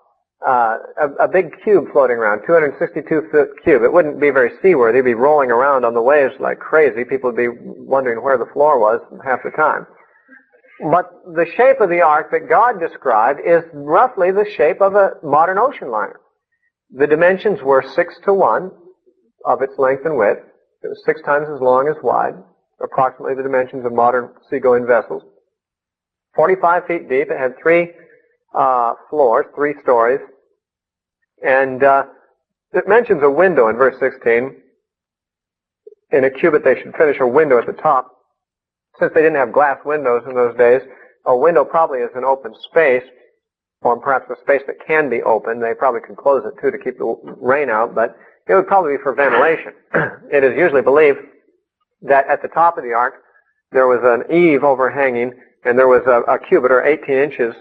A big cube floating around, 262-foot cube. It wouldn't be very seaworthy. It'd be rolling around on the waves like crazy. People would be wondering where the floor was half the time. But the shape of the ark that God described is roughly the shape of a modern ocean liner. The dimensions were 6:1 of its length and width. It was 6 times as long as wide, approximately the dimensions of modern seagoing vessels. 45 feet deep. It had 3 floors, 3 stories. And it mentions a window in verse 16. In a cubit they should finish a window at the top. Since they didn't have glass windows in those days, a window probably is an open space, or perhaps a space that can be opened. They probably can close it too to keep the rain out, but it would probably be for ventilation. It is usually believed that at the top of the ark there was an eave overhanging, and there was a cubit or 18 inches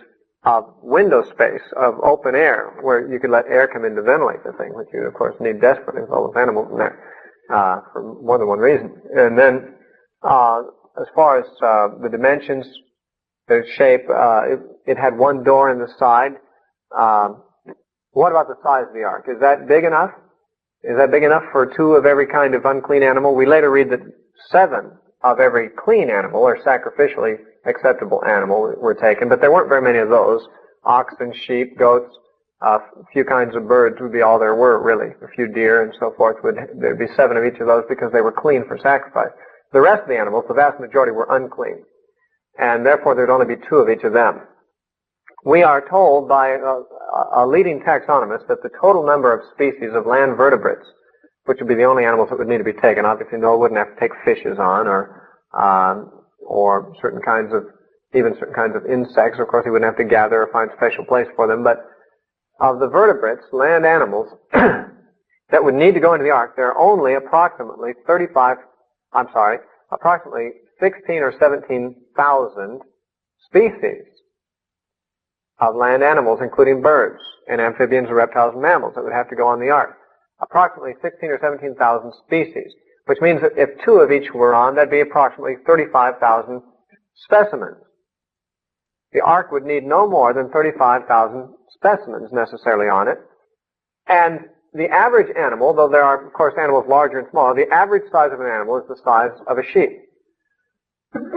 of window space of open air where you could let air come in to ventilate the thing, which you of course need desperately with all the animals in there for more than one reason. And then as far as the dimensions, the shape, it had 1 door in the side. What about the size of the ark? Is that big enough? Is that big enough for 2 of every kind of unclean animal? We later read that 7 of every clean animal or sacrificially acceptable animal were taken, but there weren't very many of those. Oxen, sheep, goats, a few kinds of birds would be all there were, really. A few deer and so forth. There'd be 7 of each of those because they were clean for sacrifice. The rest of the animals, the vast majority, were unclean, and therefore there'd only be 2 of each of them. We are told by a leading taxonomist that the total number of species of land vertebrates, which would be the only animals that would need to be taken, obviously Noah wouldn't have to take fishes on, or certain kinds of insects. Of course, he wouldn't have to gather or find special place for them, but of the vertebrates, land animals, that would need to go into the ark, there are only approximately 16 or 17,000 species of land animals, including birds and amphibians and reptiles and mammals that would have to go on the ark. Approximately 16 or 17,000 species, which means that if 2 of each were on, that'd be approximately 35,000 specimens. The ark would need no more than 35,000 specimens necessarily on it. And the average animal, though there are, of course, animals larger and smaller, the average size of an animal is the size of a sheep.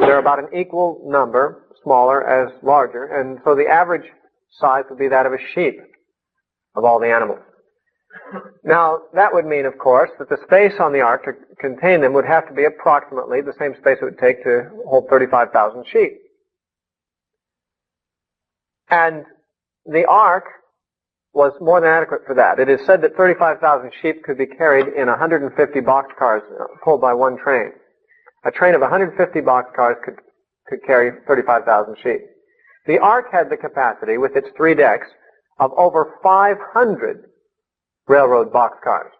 They're about an equal number, smaller as larger, and so the average size would be that of a sheep of all the animals. Now, that would mean, of course, that the space on the ark to contain them would have to be approximately the same space it would take to hold 35,000 sheep. And the ark was more than adequate for that. It is said that 35,000 sheep could be carried in 150 boxcars pulled by one train. A train of 150 boxcars could carry 35,000 sheep. The ark had the capacity, with its 3 decks, of over 500 railroad boxcars.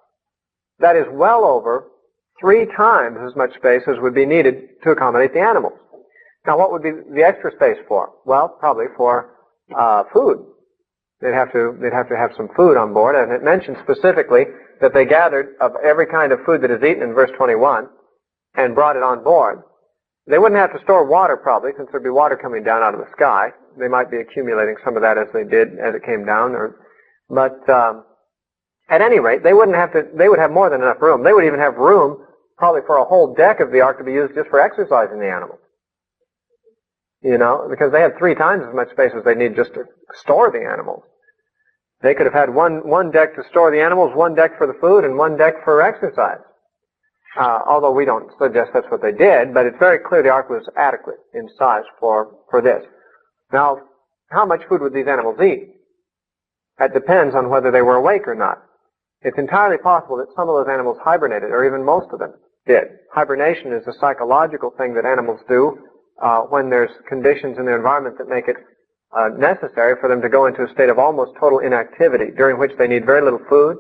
That is well over 3 times as much space as would be needed to accommodate the animals. Now, what would be the extra space for? Well, probably for food. They'd have to have some food on board, and it mentions specifically that they gathered of every kind of food that is eaten in verse 21 and brought it on board. They wouldn't have to store water probably, since there'd be water coming down out of the sky. They might be accumulating some of that as it came down, but at any rate, they would have more than enough room. They would even have room probably for a whole deck of the ark to be used just for exercising the animals. Because they had 3 times as much space as they need just to store the animals. They could have had one deck to store the animals, 1 deck for the food, and 1 deck for exercise. Although we don't suggest that's what they did, but it's very clear the ark was adequate in size for this. Now, how much food would these animals eat? That depends on whether they were awake or not. It's entirely possible that some of those animals hibernated, or even most of them did. Hibernation is a psychological thing that animals do when there's conditions in their environment that make it necessary for them to go into a state of almost total inactivity, during which they need very little food.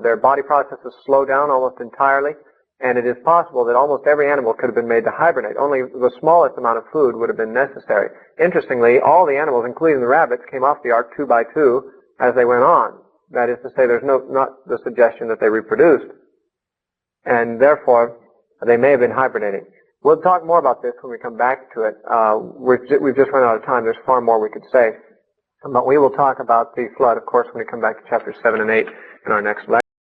Their body processes slow down almost entirely, and it is possible that almost every animal could have been made to hibernate. Only the smallest amount of food would have been necessary. Interestingly, all the animals, including the rabbits, came off the ark 2 by 2 as they went on. That is to say, there's not the suggestion that they reproduced. And therefore, they may have been hibernating. We'll talk more about this when we come back to it. We've just run out of time. There's far more we could say. But we will talk about the flood, of course, when we come back to chapters 7 and 8 in our next lecture.